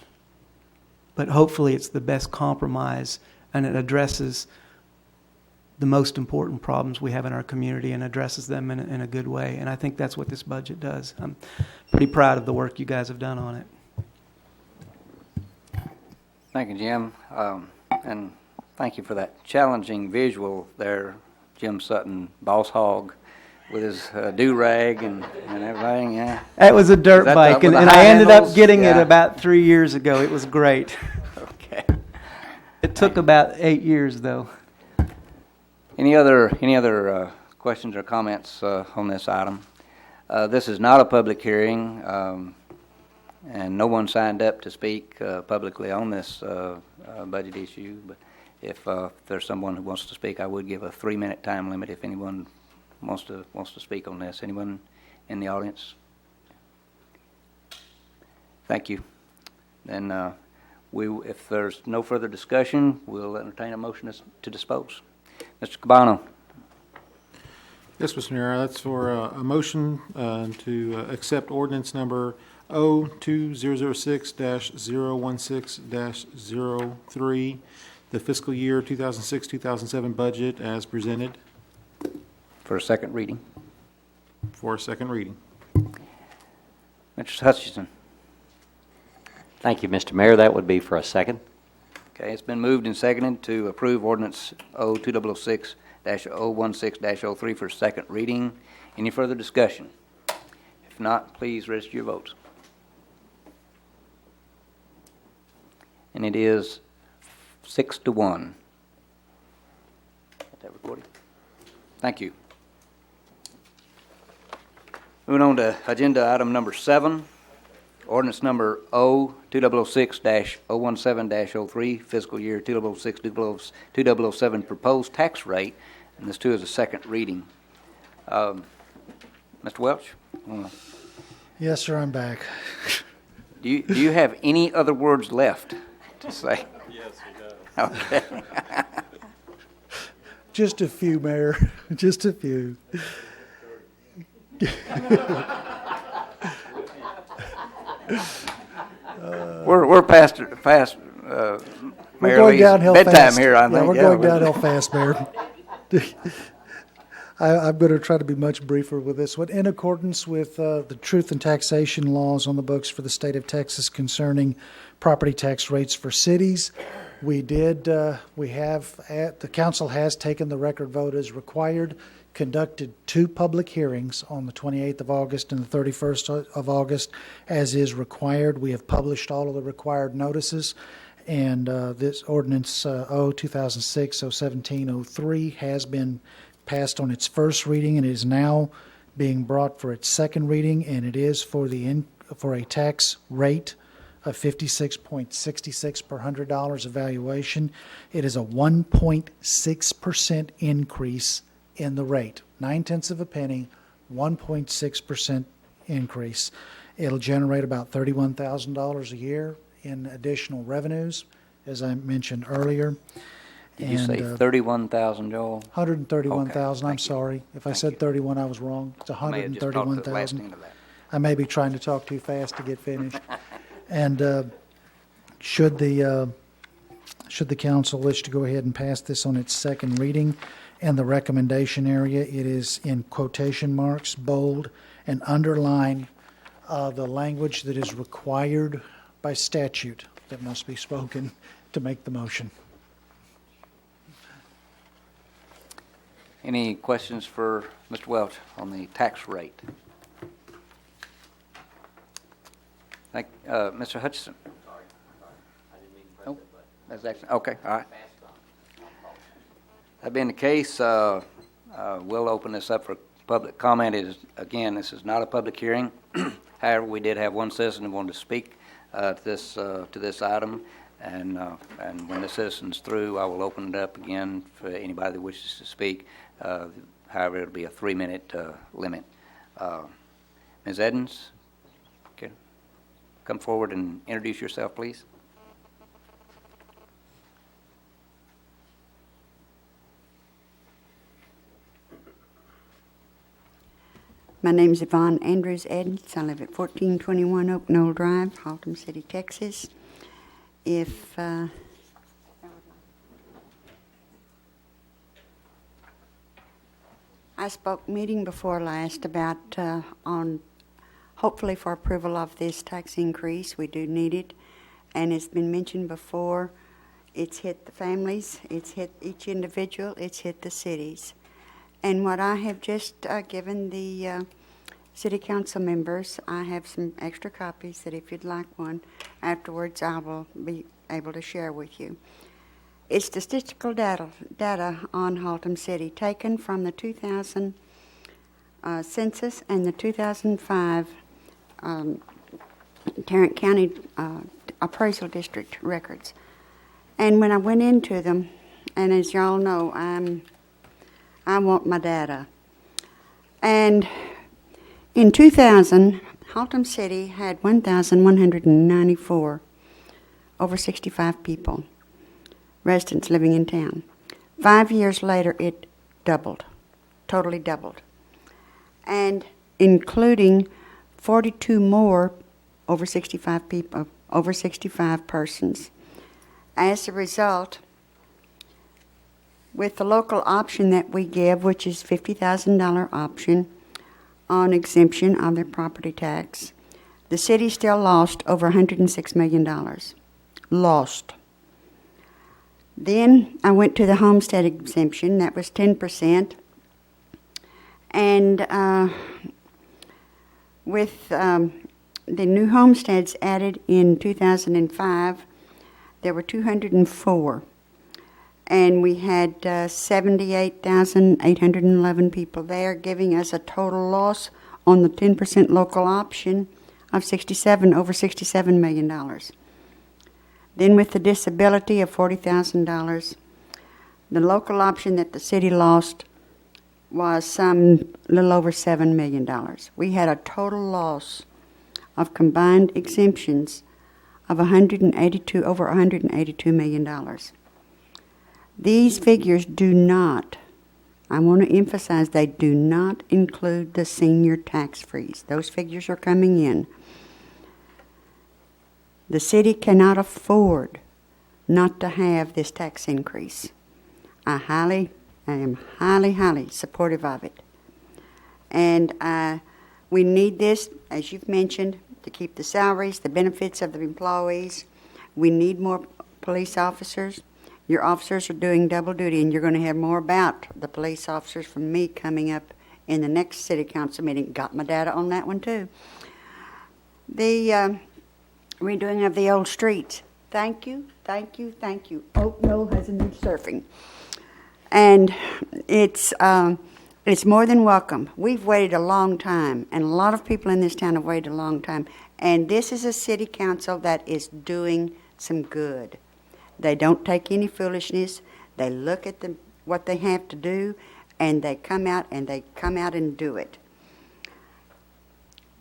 But hopefully it's the best compromise, and it addresses the most important problems we have in our community and addresses them in a good way. And I think that's what this budget does. I'm pretty proud of the work you guys have done on it. Thank you, Jim. And thank you for that challenging visual there, Jim Sutton, boss hog, with his do-rag and everything, yeah. That was a dirt Is that bike, with and the I high ended handles? up getting it Yeah. about 3 years ago. It was great. Okay. It took about 8 years, though. Any other questions or comments on this item? This is not a public hearing, and no one signed up to speak publicly on this budget issue. But if there's someone who wants to speak, I would give a 3-minute time limit if anyone wants to speak on this. Anyone in the audience? Thank you. Then if there's no further discussion, we'll entertain a motion to dispose. Mr. Cabano. Yes, Mr. Mayor, that's for a motion to accept ordinance number O2006-016-03, the fiscal year 2006-2007 budget as presented. For a second reading. For a second reading. Mr. Hutchinson. Thank you, Mr. Mayor. That would be for a second. Okay, it's been moved and seconded to approve ordinance O2006-016-03 for second reading. Any further discussion? If not, please register your votes. And it is 6-1. Got that recorded? Thank you. Moving on to agenda item number 7. Ordinance number O2006-017-03, fiscal year 2006-2007 proposed tax rate, and this too is a second reading. Mr. Welch? Yes, sir, I'm back. Do you have any other words left to say? Yes, he does. Okay. Just a few, Mayor, just a few. We're past We're Mayor going Lee's downhill bedtime fast. here, I think. Yeah, we're going downhill fast, Mayor. I'm going to try to be much briefer with this one. In accordance with the truth and taxation laws on the books for the state of Texas concerning property tax rates for cities, the council has taken the record vote as required, conducted 2 public hearings on the 28th of August and the 31st of August, as is required. We have published all of the required notices, and this ordinance O2006-017-03 has been passed on its first reading and is now being brought for its second reading, and it is for a tax rate of 56.66 per $100 evaluation. It is a 1.6% increase in the rate. 0.9 of a penny, 1.6% increase. It'll generate about $31,000 a year in additional revenues, as I mentioned earlier. Did you say 31,000, Joel? 131,000. Okay, I'm sorry. If I said 31, I was wrong. It's I may have just talked to the last 131,000. end of that. I may be trying to talk too fast to get finished. And should the council wish to go ahead and pass this on its second reading, in the recommendation area, it is in quotation marks, bold, and underline the language that is required by statute that must be spoken to make the motion. Any questions for Mr. Welch on the tax rate? Mr. Hutchison? Oh, that's excellent. Okay, all right. That being the case, we'll open this up for Public comment is, again, this is not a public hearing. However, we did have one citizen who wanted to speak to this item, and when the citizen's through, I will open it up again for anybody that wishes to speak. However, it'll be a 3-minute limit. Ms. Edens, okay, come forward and introduce yourself, please. My name is Yvonne Andrews Edens. I live at 1421 Oak Knoll Drive, Haltom City, Texas. If I spoke meeting before last about on hopefully for approval of this tax increase. We do need it, and it's been mentioned before. It's hit the families, it's hit each individual, it's hit the cities. And what I have just given the city council members, I have some extra copies that if you'd like one, afterwards I will be able to share with you. It's statistical data on Haltom City taken from the 2000 census and the 2005 Tarrant County appraisal district records. And when I went into them, and as y'all know, I want my data. And in 2000, Haltom City had 1,194 over 65 people, residents living in town. 5 years later, it doubled, totally doubled. And including 42 more over 65 people, over 65 persons. As a result, with the local option that we give, which is $50,000 option on exemption of their property tax, the city still lost over $106 million. Lost. Then I went to the homestead exemption, that was 10%. And with the new homesteads added in 2005, there were 204. And we had 78,811 people there, giving us a total loss on the 10% local option of over $67 million. Then with the disability of $40,000, the local option that the city lost was some little over $7 million. We had a total loss of combined exemptions of over $182 million. These figures do not, I want to emphasize, they do not include the senior tax freeze. Those figures are coming in. The city cannot afford not to have this tax increase. I am highly supportive of it. And we need this, as you've mentioned, to keep the salaries, the benefits of the employees. We need more police officers. Your officers are doing double duty, and you're going to have more about the police officers from me coming up in the next city council meeting. Got my data on that one, too. The redoing of the old streets. Thank you. Oak Knoll has a new surfing. And it's more than welcome. We've waited a long time, and a lot of people in this town have waited a long time. And this is a city council that is doing some good. They don't take any foolishness. They look at what they have to do, and they come out and do it.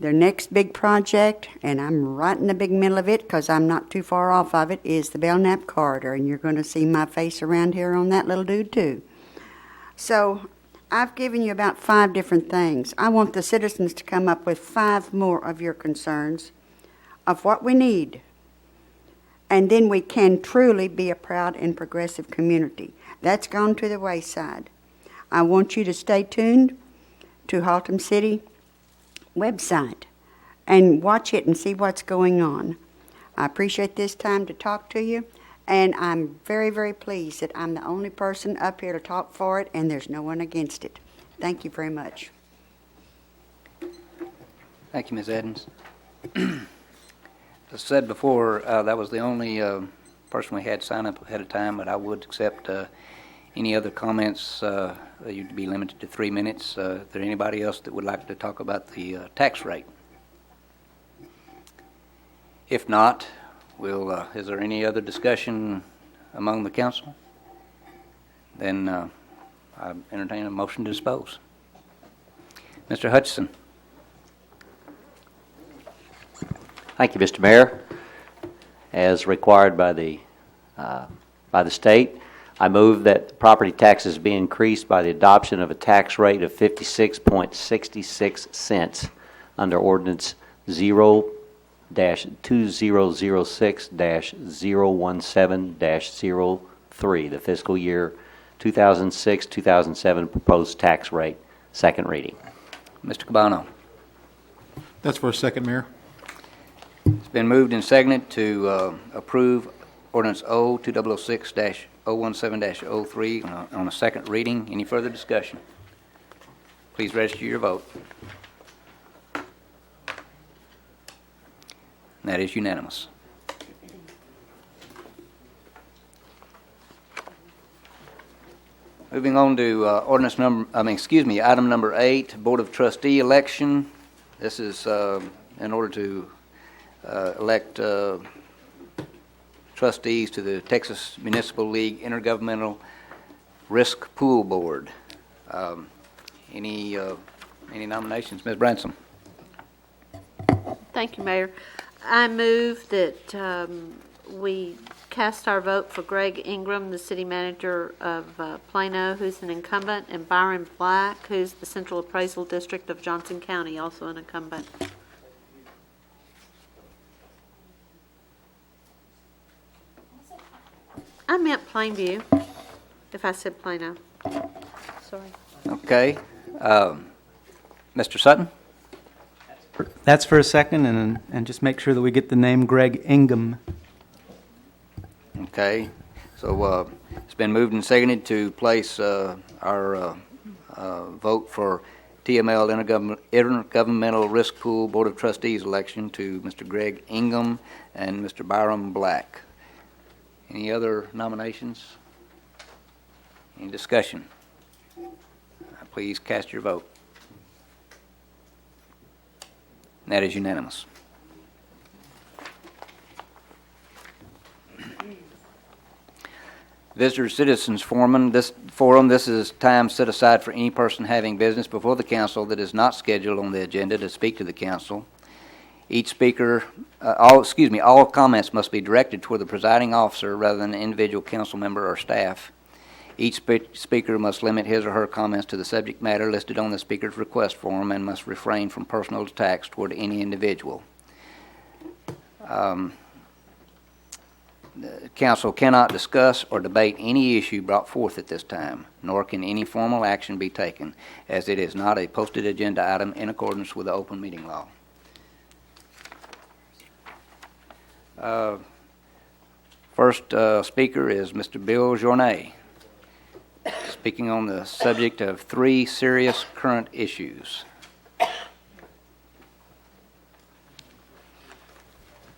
Their next big project, and I'm right in the big middle of it because I'm not too far off of it, is the Belknap Corridor, and you're going to see my face around here on that little dude too. So I've given you about 5 different things. I want the citizens to come up with 5 more of your concerns of what we need. And then we can truly be a proud and progressive community. That's gone to the wayside. I want you to stay tuned to Haltom City website and watch it and see what's going on. I appreciate this time to talk to you, and I'm very pleased that I'm the only person up here to talk for it, and there's no one against it. Thank you very much. Thank you, Ms. Edens. As said before, that was the only person we had sign up ahead of time, but I would accept Any other comments? You'd be limited to 3 minutes. Is there anybody else that would like to talk about the tax rate? If not, is there any other discussion among the council? Then I entertain a motion to dispose. Mr. Hutchison. Thank you, Mr. Mayor. As required by the state, I move that the property taxes be increased by the adoption of a tax rate of 56.66 cents under Ordinance 0-2006-017-03, the fiscal year 2006-2007 proposed tax rate, second reading. Mr. Cabano. That's for a second, Mayor. It's been moved and seconded to approve Ordinance O-2006-017-03 on a second reading. Any further discussion? Please register your vote. And that is unanimous. Moving on to item number 8, Board of Trustee election. This is in order to elect trustees to the Texas Municipal League Intergovernmental Risk Pool Board. Any nominations? Ms. Branson. Thank you, Mayor. I move that we cast our vote for Greg Ingram, the city manager of Plano, who's an incumbent, and Byron Black, who's the Central Appraisal District of Johnson County, also an incumbent. I meant Plainview, if I said Plano. Sorry. Okay. Mr. Sutton? That's for a second, and just make sure that we get the name Greg Ingham. Okay. So it's been moved and seconded to place our vote for TML Intergovernmental Risk Pool Board of Trustees election to Mr. Greg Ingham and Mr. Byron Black. Any other nominations? Any discussion? Please cast your vote. And that is unanimous. Visitor Citizens Forum. This is time set aside for any person having business before the council that is not scheduled on the agenda to speak to the council. Each speaker, all comments must be directed toward the presiding officer rather than an individual council member or staff. Each speaker must limit his or her comments to the subject matter listed on the speaker's request form and must refrain from personal attacks toward any individual. The council cannot discuss or debate any issue brought forth at this time, nor can any formal action be taken, as it is not a posted agenda item in accordance with the open meeting law. First speaker is Mr. Bill Journet, speaking on the subject of 3 serious current issues.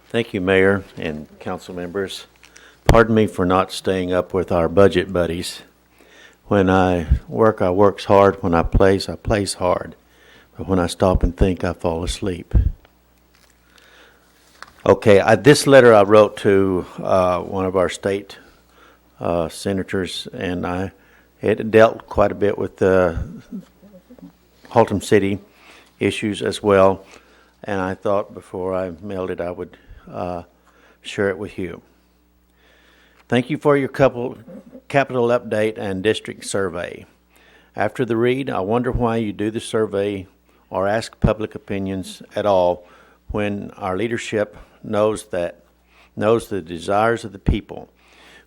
Thank you, Mayor and council members. Pardon me for not staying up with our budget buddies. When I works hard. When I plays hard. But when I stop and think, I fall asleep. Okay, this letter I wrote to one of our state senators, and it dealt quite a bit with the Haltom City issues as well, and I thought before I mailed it I would share it with you. Thank you for your capital update and district survey. After the read, I wonder why you do the survey or ask public opinions at all when our leadership knows the desires of the people.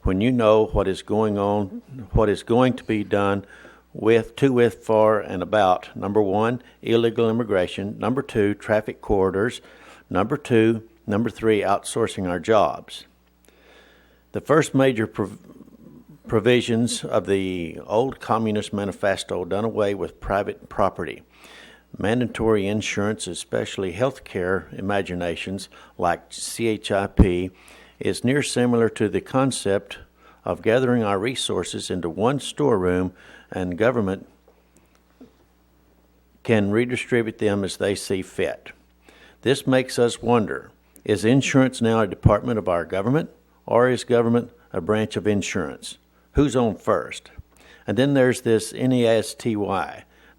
When you know what is going on, what is going to be done with, for, and about, number 1, illegal immigration, number 2, traffic corridors, number 3, outsourcing our jobs. The first major provisions of the old Communist Manifesto done away with private property. Mandatory insurance, especially health care imaginations like CHIP, is near similar to the concept of gathering our resources into one storeroom, and government can redistribute them as they see fit. This makes us wonder, is insurance now a department of our government, or is government a branch of insurance? Who's on first? And then there's this NESTY,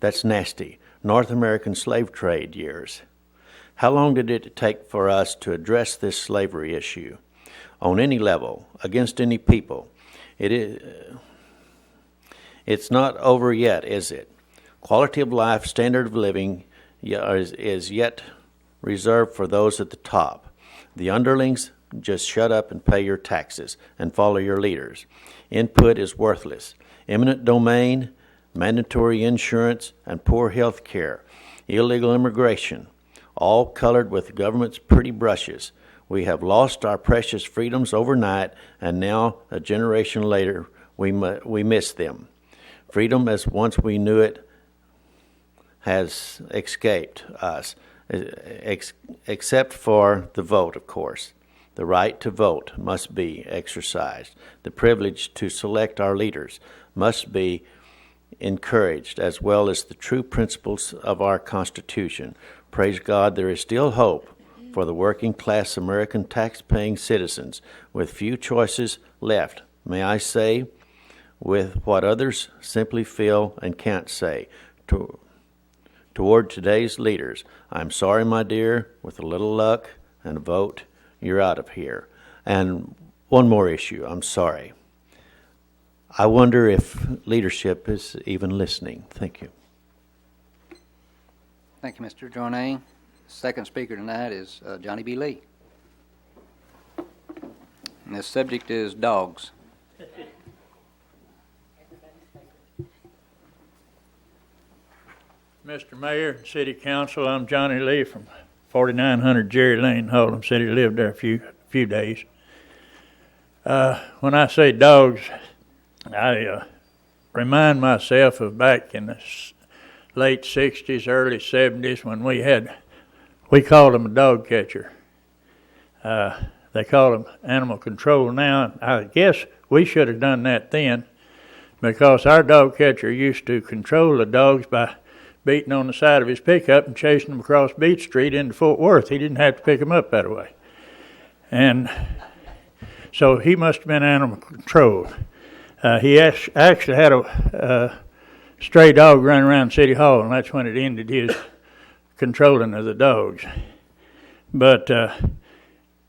that's nasty, North American slave trade years. How long did it take for us to address this slavery issue? On any level, against any people. It's not over yet, is it? Quality of life, standard of living is yet reserved for those at the top. The underlings just shut up and pay your taxes and follow your leaders. Input is worthless. Eminent domain, mandatory insurance, and poor health care, illegal immigration, all colored with the government's pretty brushes. We have lost our precious freedoms overnight, and now, a generation later, we miss them. Freedom, as once we knew it, has escaped us, except for the vote, of course. The right to vote must be exercised. The privilege to select our leaders must be encouraged, as well as the true principles of our Constitution. Praise God, there is still hope for the working class American tax-paying citizens with few choices left, may I say, with what others simply feel and can't say. Toward today's leaders, I'm sorry, my dear, with a little luck and a vote, you're out of here. And one more issue, I'm sorry. I wonder if leadership is even listening. Thank you. Thank you, Mr. Jornay. Second speaker tonight is Johnny B. Lee. And the subject is dogs. Mr. Mayor, City Council, I'm Johnny Lee from 4900 Jerry Lane, Haltom City. Lived there a few days. When I say dogs, I remind myself of back in the late 60s, early 70s when we called them a dog catcher. They call them animal control now. I guess we should have done that then, because our dog catcher used to control the dogs by beating on the side of his pickup and chasing them across Beach Street into Fort Worth. He didn't have to pick them up that way. And so he must have been animal control. He actually had a stray dog running around City Hall, and that's when it ended his controlling of the dogs. But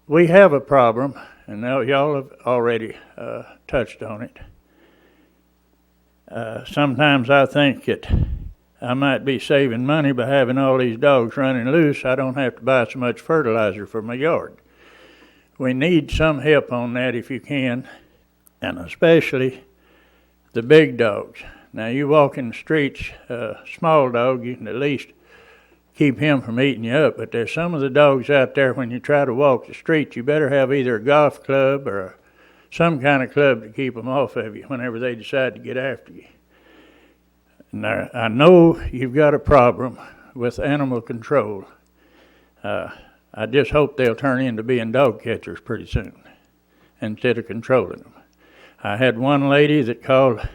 we have a problem, and now y'all have already touched on it. Sometimes I think that I might be saving money by having all these dogs running loose. I don't have to buy so much fertilizer for my yard. We need some help on that if you can, and especially the big dogs. Now, you walk in the streets, small dog, you can at least keep him from eating you up, but there's some of the dogs out there, when you try to walk the street, you better have either a golf club or some kind of club to keep them off of you whenever they decide to get after you. Now, I know you've got a problem with animal control. I just hope they'll turn into being dog catchers pretty soon instead of controlling them. I had one lady that called.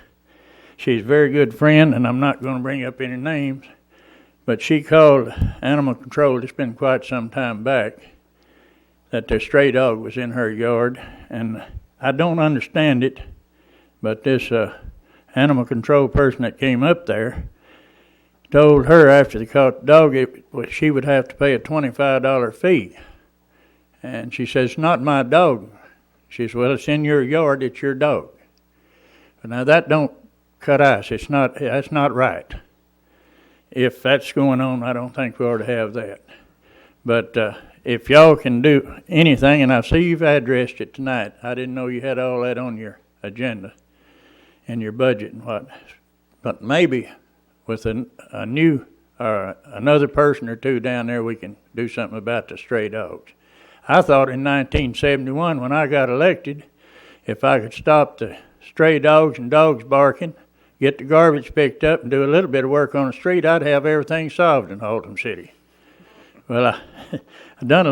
She's a very good friend, and I'm not going to bring up any names, but she called animal control. It's been quite some time back that their stray dog was in her yard, and I don't understand it, but this animal control person that came up there told her after they caught the dog she would have to pay a $25 fee. And she says, "It's not my dog." She says, "Well, it's in your yard, it's your dog." But now that don't cut ice. That's not right. If that's going on, I don't think we ought to have that. But if y'all can do anything, and I see you've addressed it tonight. I didn't know you had all that on your agenda and your budget and what. But maybe with a new or another person or two down there, we can do something about the stray dogs. I thought in 1971 when I got elected, if I could stop the stray dogs and dogs barking, get the garbage picked up, and do a little bit of work on the street, I'd have everything solved in Haltom City. Well, I've done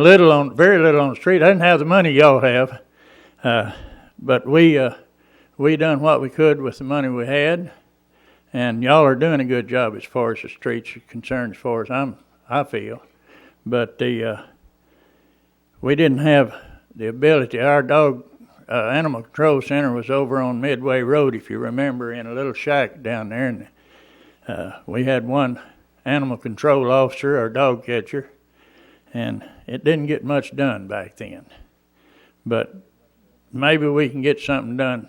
very little on the street. I didn't have the money y'all have, but we we done what we could with the money we had, and y'all are doing a good job as far as the streets are concerned, as far as I feel. But we didn't have the ability. Our dog animal control center was over on Midway Road, if you remember, in a little shack down there, and we had one animal control officer, our dog catcher, and it didn't get much done back then. But maybe we can get something done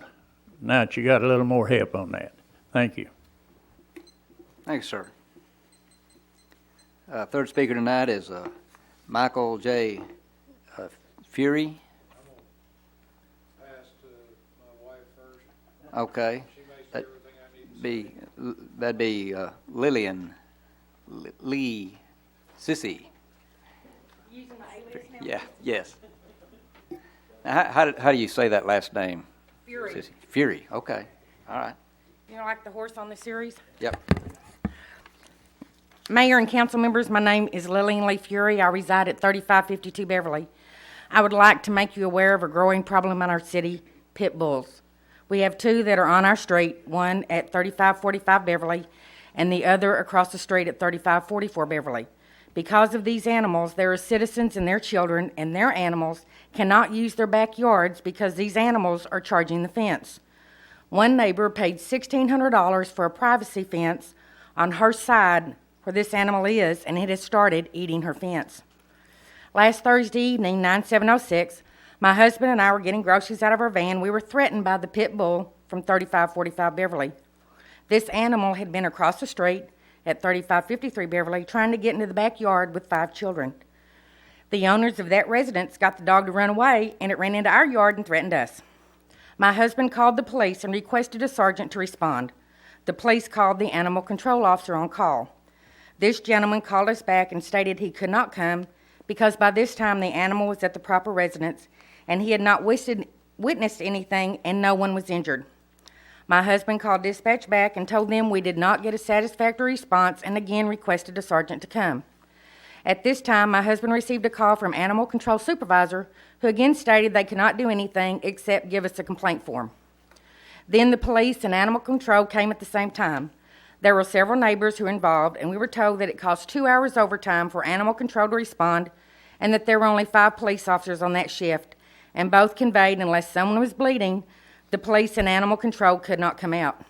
now that you got a little more help on that. Thank you. Thanks, sir. Third speaker tonight is Michael J. Fury. Okay. That'd be Lillian Lee Sissy. Yeah. Yes. Now, how do you say that last name? Fury. Sissy? Fury. Okay. All right. You know, like the horse on the series? Yep. Mayor and council members, my name is Lillian Lee Fury. I reside at 3552 Beverly. I would like to make you aware of a growing problem in our city, pit bulls. We have two that are on our street, one at 3545 Beverly and the other across the street at 3544 Beverly. Because of these animals, there are citizens and their children and their animals cannot use their backyards because these animals are charging the fence. One neighbor paid $1,600 for a privacy fence on her side where this animal is, and it has started eating her fence. Last Thursday evening, 9706, my husband and I were getting groceries out of our van. We were threatened by the pit bull from 3545 Beverly. This animal had been across the street at 3553 Beverly trying to get into the backyard with 5 children. The owners of that residence got the dog to run away, and it ran into our yard and threatened us. My husband called the police and requested a sergeant to respond. The police called the animal control officer on call. This gentleman called us back and stated he could not come because by this time the animal was at the proper residence and he had not witnessed anything and no one was injured. My husband called dispatch back and told them we did not get a satisfactory response and again requested a sergeant to come. At this time, my husband received a call from animal control supervisor who again stated they could not do anything except give us a complaint form. Then the police and animal control came at the same time. There were several neighbors who were involved, and we were told that it cost 2 hours overtime for animal control to respond and that there were only 5 police officers on that shift, and both conveyed unless someone was bleeding, the police and animal control could not come out.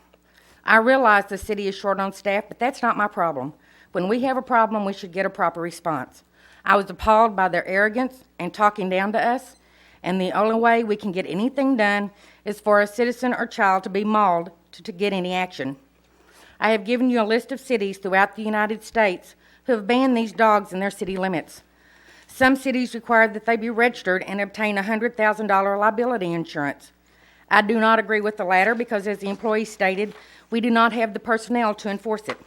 I realize the city is short on staff, but that's not my problem. When we have a problem, we should get a proper response. I was appalled by their arrogance and talking down to us, and the only way we can get anything done is for a citizen or child to be mauled to get any action. I have given you a list of cities throughout the United States who have banned these dogs in their city limits. Some cities require that they be registered and obtain $100,000 liability insurance. I do not agree with the latter because, as the employee stated, we do not have the personnel to enforce it.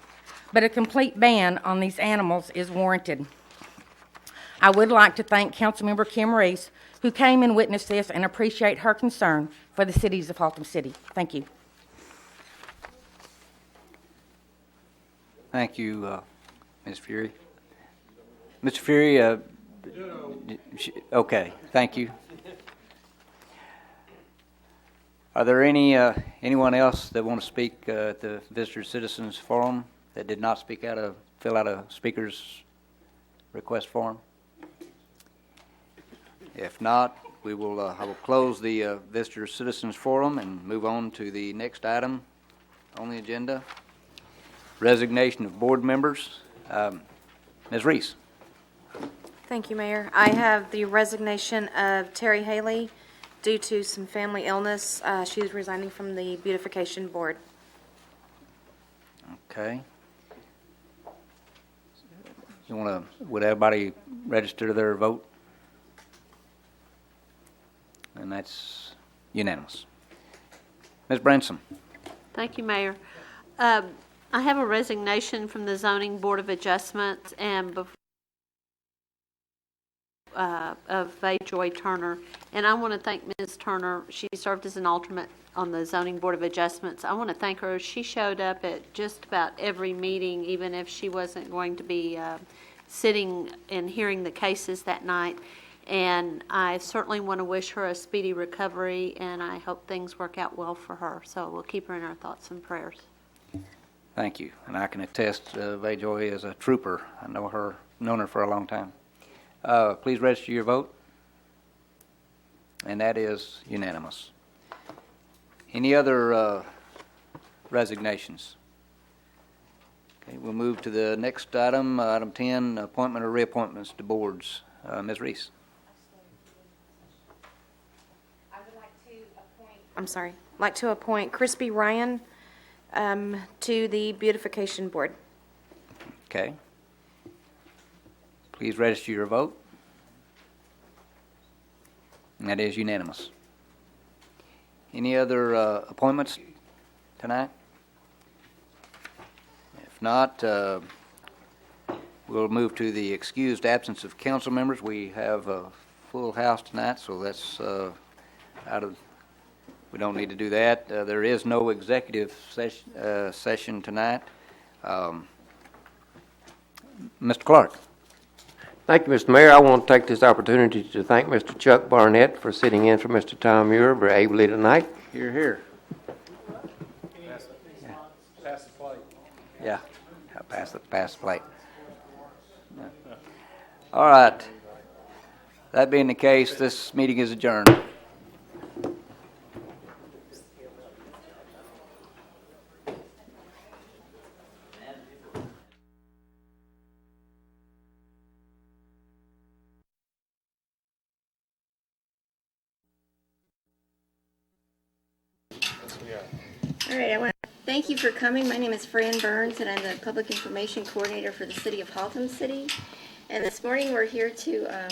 But a complete ban on these animals is warranted. I would like to thank Councilmember Kim Reese, who came and witnessed this, and appreciate her concern for the cities of Haltom City. Thank you. Thank you, Ms. Fury. Mr. Fury, okay, thank you. Are there anyone else that want to speak at the Visitor Citizens Forum that did not fill out a speaker's request form? If not, I will close the Visitor Citizens Forum and move on to the next item on the agenda. Resignation of board members. Ms. Reese. Thank you, Mayor. I have the resignation of Terry Haley due to some family illness. She is resigning from the Beautification Board. Okay. Would everybody register their vote? And that's unanimous. Ms. Branson. Thank you, Mayor. I have a resignation from the Zoning Board of Adjustments and of Joy Turner, and I want to thank Ms. Turner. She served as an alternate on the Zoning Board of Adjustments. I want to thank her. She showed up at just about every meeting, even if she wasn't going to be sitting and hearing the cases that night. And I certainly want to wish her a speedy recovery, and I hope things work out well for her. So we'll keep her in our thoughts and prayers. Thank you. And I can attest, Vayjoy is a trooper. I known her for a long time. Please register your vote. And that is unanimous. Any other resignations? Okay, we'll move to the next item, item 10, appointment or reappointments to boards. Ms. Reese. I'm sorry, I'd like to appoint Crispy Ryan to the Beautification Board. Okay. Please register your vote. And that is unanimous. Any other appointments tonight? If not, we'll move to the excused absence of council members. We have a full house tonight, so that's we don't need to do that. There is no executive session tonight. Mr. Clark. Thank you, Mr. Mayor. I want to take this opportunity to thank Mr. Chuck Barnett for sitting in for Mr. Tom Muir very ably tonight. Here, here. Pass the plate. Yeah, pass the plate. Yeah. All right. That being the case, this meeting is adjourned. All right, I want to thank you for coming. My name is Fran Burns, and I'm the Public Information Coordinator for the City of Haltom City. And this morning we're here to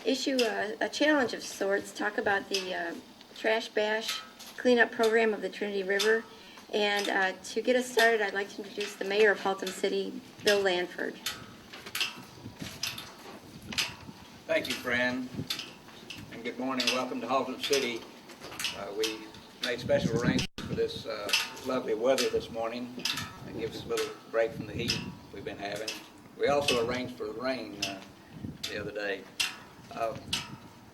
issue a challenge of sorts, talk about the Trash Bash cleanup program of the Trinity River. And to get us started, I'd like to introduce the Mayor of Haltom City, Bill Lanford. Thank you, Fran, and good morning. Welcome to Haltom City. We made special arrangements for this lovely weather this morning. It gives us a little break from the heat we've been having. We also arranged for the rain the other day.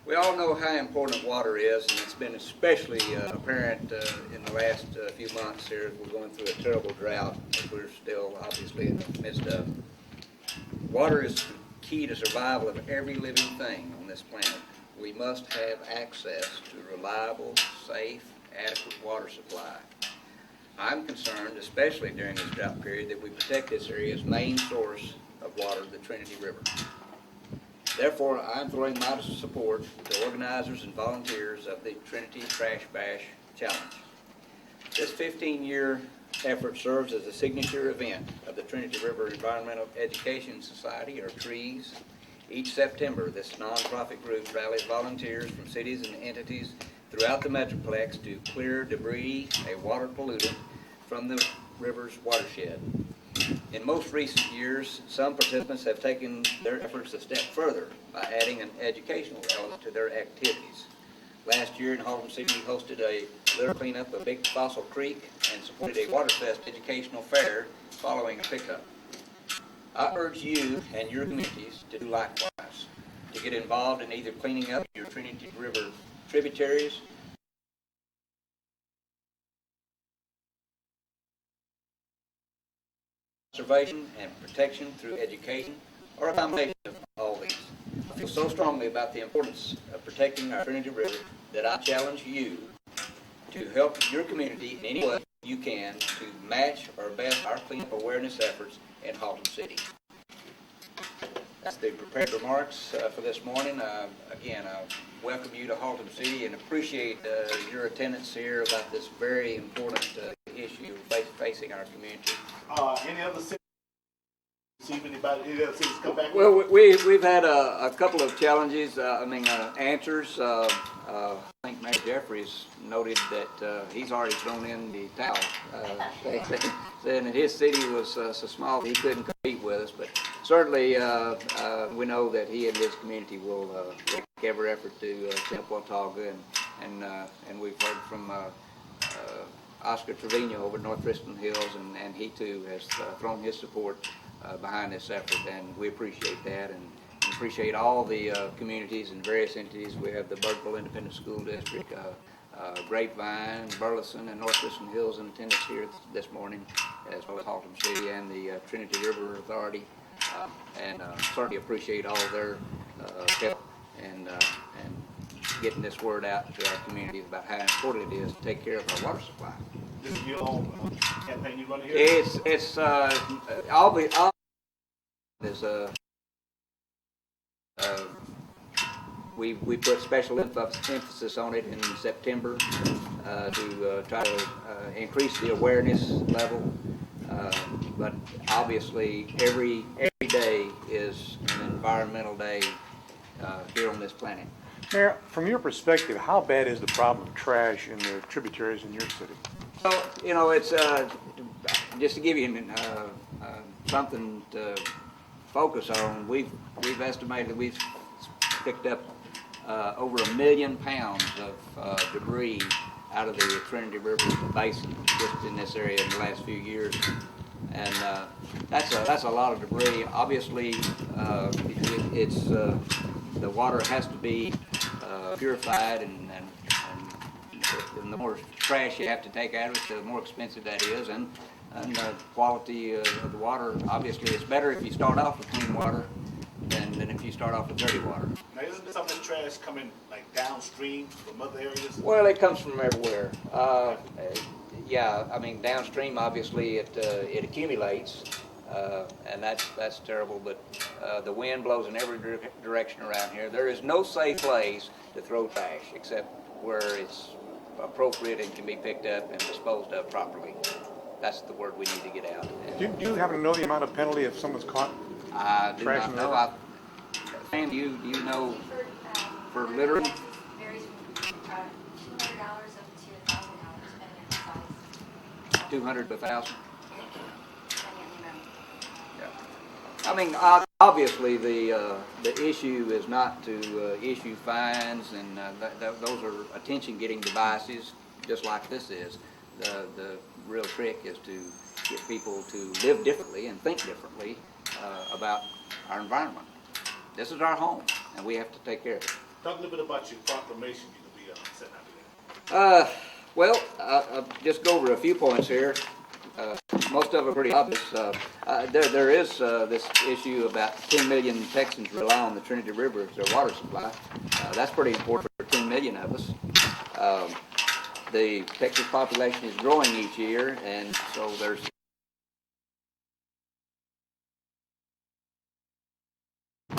We all know how important water is, and it's been especially apparent in the last few months here. We're going through a terrible drought that we're still obviously in the midst of. Water is the key to survival of every living thing on this planet. We must have access to reliable, safe, adequate water supply. I'm concerned, especially during this drought period, that we protect this area's main source of water, the Trinity River. Therefore, I'm throwing my support to organizers and volunteers of the Trinity Trash Bash Challenge. This 15-year effort serves as a signature event of the Trinity River Environmental Education Society, or TREES. Each September, this nonprofit group rallies volunteers from cities and entities throughout the Metroplex to clear debris, a water pollutant, from the river's watershed. In most recent years, some participants have taken their efforts a step further by adding an educational element to their activities. Last year in Haltom City, we hosted a litter cleanup of Big Fossil Creek and supported a Waterfest educational fair following a pickup. I urge you and your communities to do likewise, to get involved in either cleaning up your Trinity River tributaries, conservation and protection through education, or a combination of all these. I feel so strongly about the importance of protecting our Trinity River that I challenge you to help your community in any way you can to match or best our cleanup awareness efforts in Haltom City. That's the prepared remarks for this morning. Again, I welcome you to Haltom City and appreciate your attendance here about this very important issue facing our community. Any other cities? See if anybody, any other cities come back? Well, we've had a couple of challenges. Answers. I think Mayor Jeffries noted that he's already thrown in the towel, saying that his city was so small he couldn't compete with us. But certainly, we know that he and his community will make every effort to clean up Watauga, and we've heard from Oscar Trevino over at North Richland Hills, and he too has thrown his support behind this effort, and we appreciate that. And appreciate all the communities and various entities. We have the Burkeville Independent School District, Grapevine, Burleson, and North Richland Hills in attendance here this morning, as well as Haltom City and the Trinity River Authority. And certainly appreciate all their help and getting this word out to our communities about how important it is to take care of our water supply. This is your own campaign you running here? It's all is we put special emphasis on it in September to try to increase the awareness level. But obviously, every day is an environmental day here on this planet. Mayor, from your perspective, how bad is the problem of trash in the tributaries in your city? So, you know, it's just to give you something to focus on. We've estimated that we've picked up over 1 million pounds of debris out of the Trinity River Basin just in this area in the last few years, and that's a lot of debris. Obviously, it's the water has to be purified, and the more trash you have to take out of it, the more expensive that is, and the quality of the water, obviously, it's better if you start off with clean water than if you start off with dirty water. Now, isn't some of this trash coming like downstream from other areas? Well, it comes from everywhere. Yeah, I mean, downstream, obviously, it accumulates, and that's terrible, but the wind blows in every direction around here. There is no safe place to throw trash except where it's appropriate and can be picked up and disposed of properly. That's the word we need to get out. Do you happen to know the amount of penalty if someone's caught? I do trash not know. Sam, do you know for littering? Varies from $200 up to $1,000, depending on the size. 200 to 1,000. Yeah. I mean, obviously, the issue is not to issue fines, and those are attention-getting devices, just like this is. The real trick is to get people to live differently and think differently about our environment. This is our home, and we have to take care of it. Talk a little bit about your proclamation you're going to be setting out today. Well, I'll just go over a few points here. Most of them are pretty obvious. There is this issue about 10 million Texans rely on the Trinity River as their water supply. That's pretty important for 10 million of us. The Texas population is growing each year, and so there's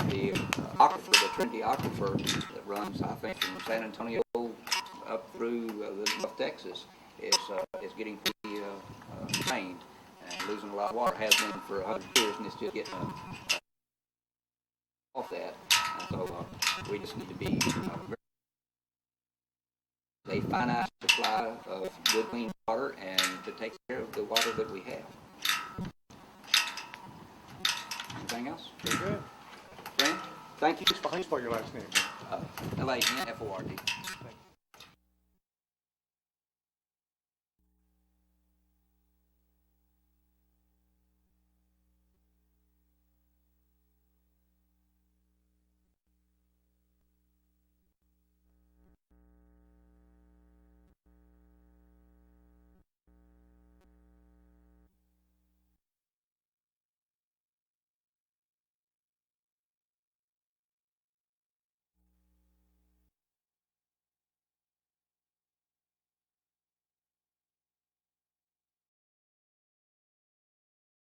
the aquifer, the Trinity Aquifer that runs, I think, from San Antonio up through North Texas is getting pretty drained and losing a lot of water. Has been for 100 years, and it's just getting off that. And so we just need to be a finite supply of good, clean water, and to take care of the water that we have. Anything else? Very good. Friend, thank you. How do you spell your last name? L-A-N-F-O-R-D.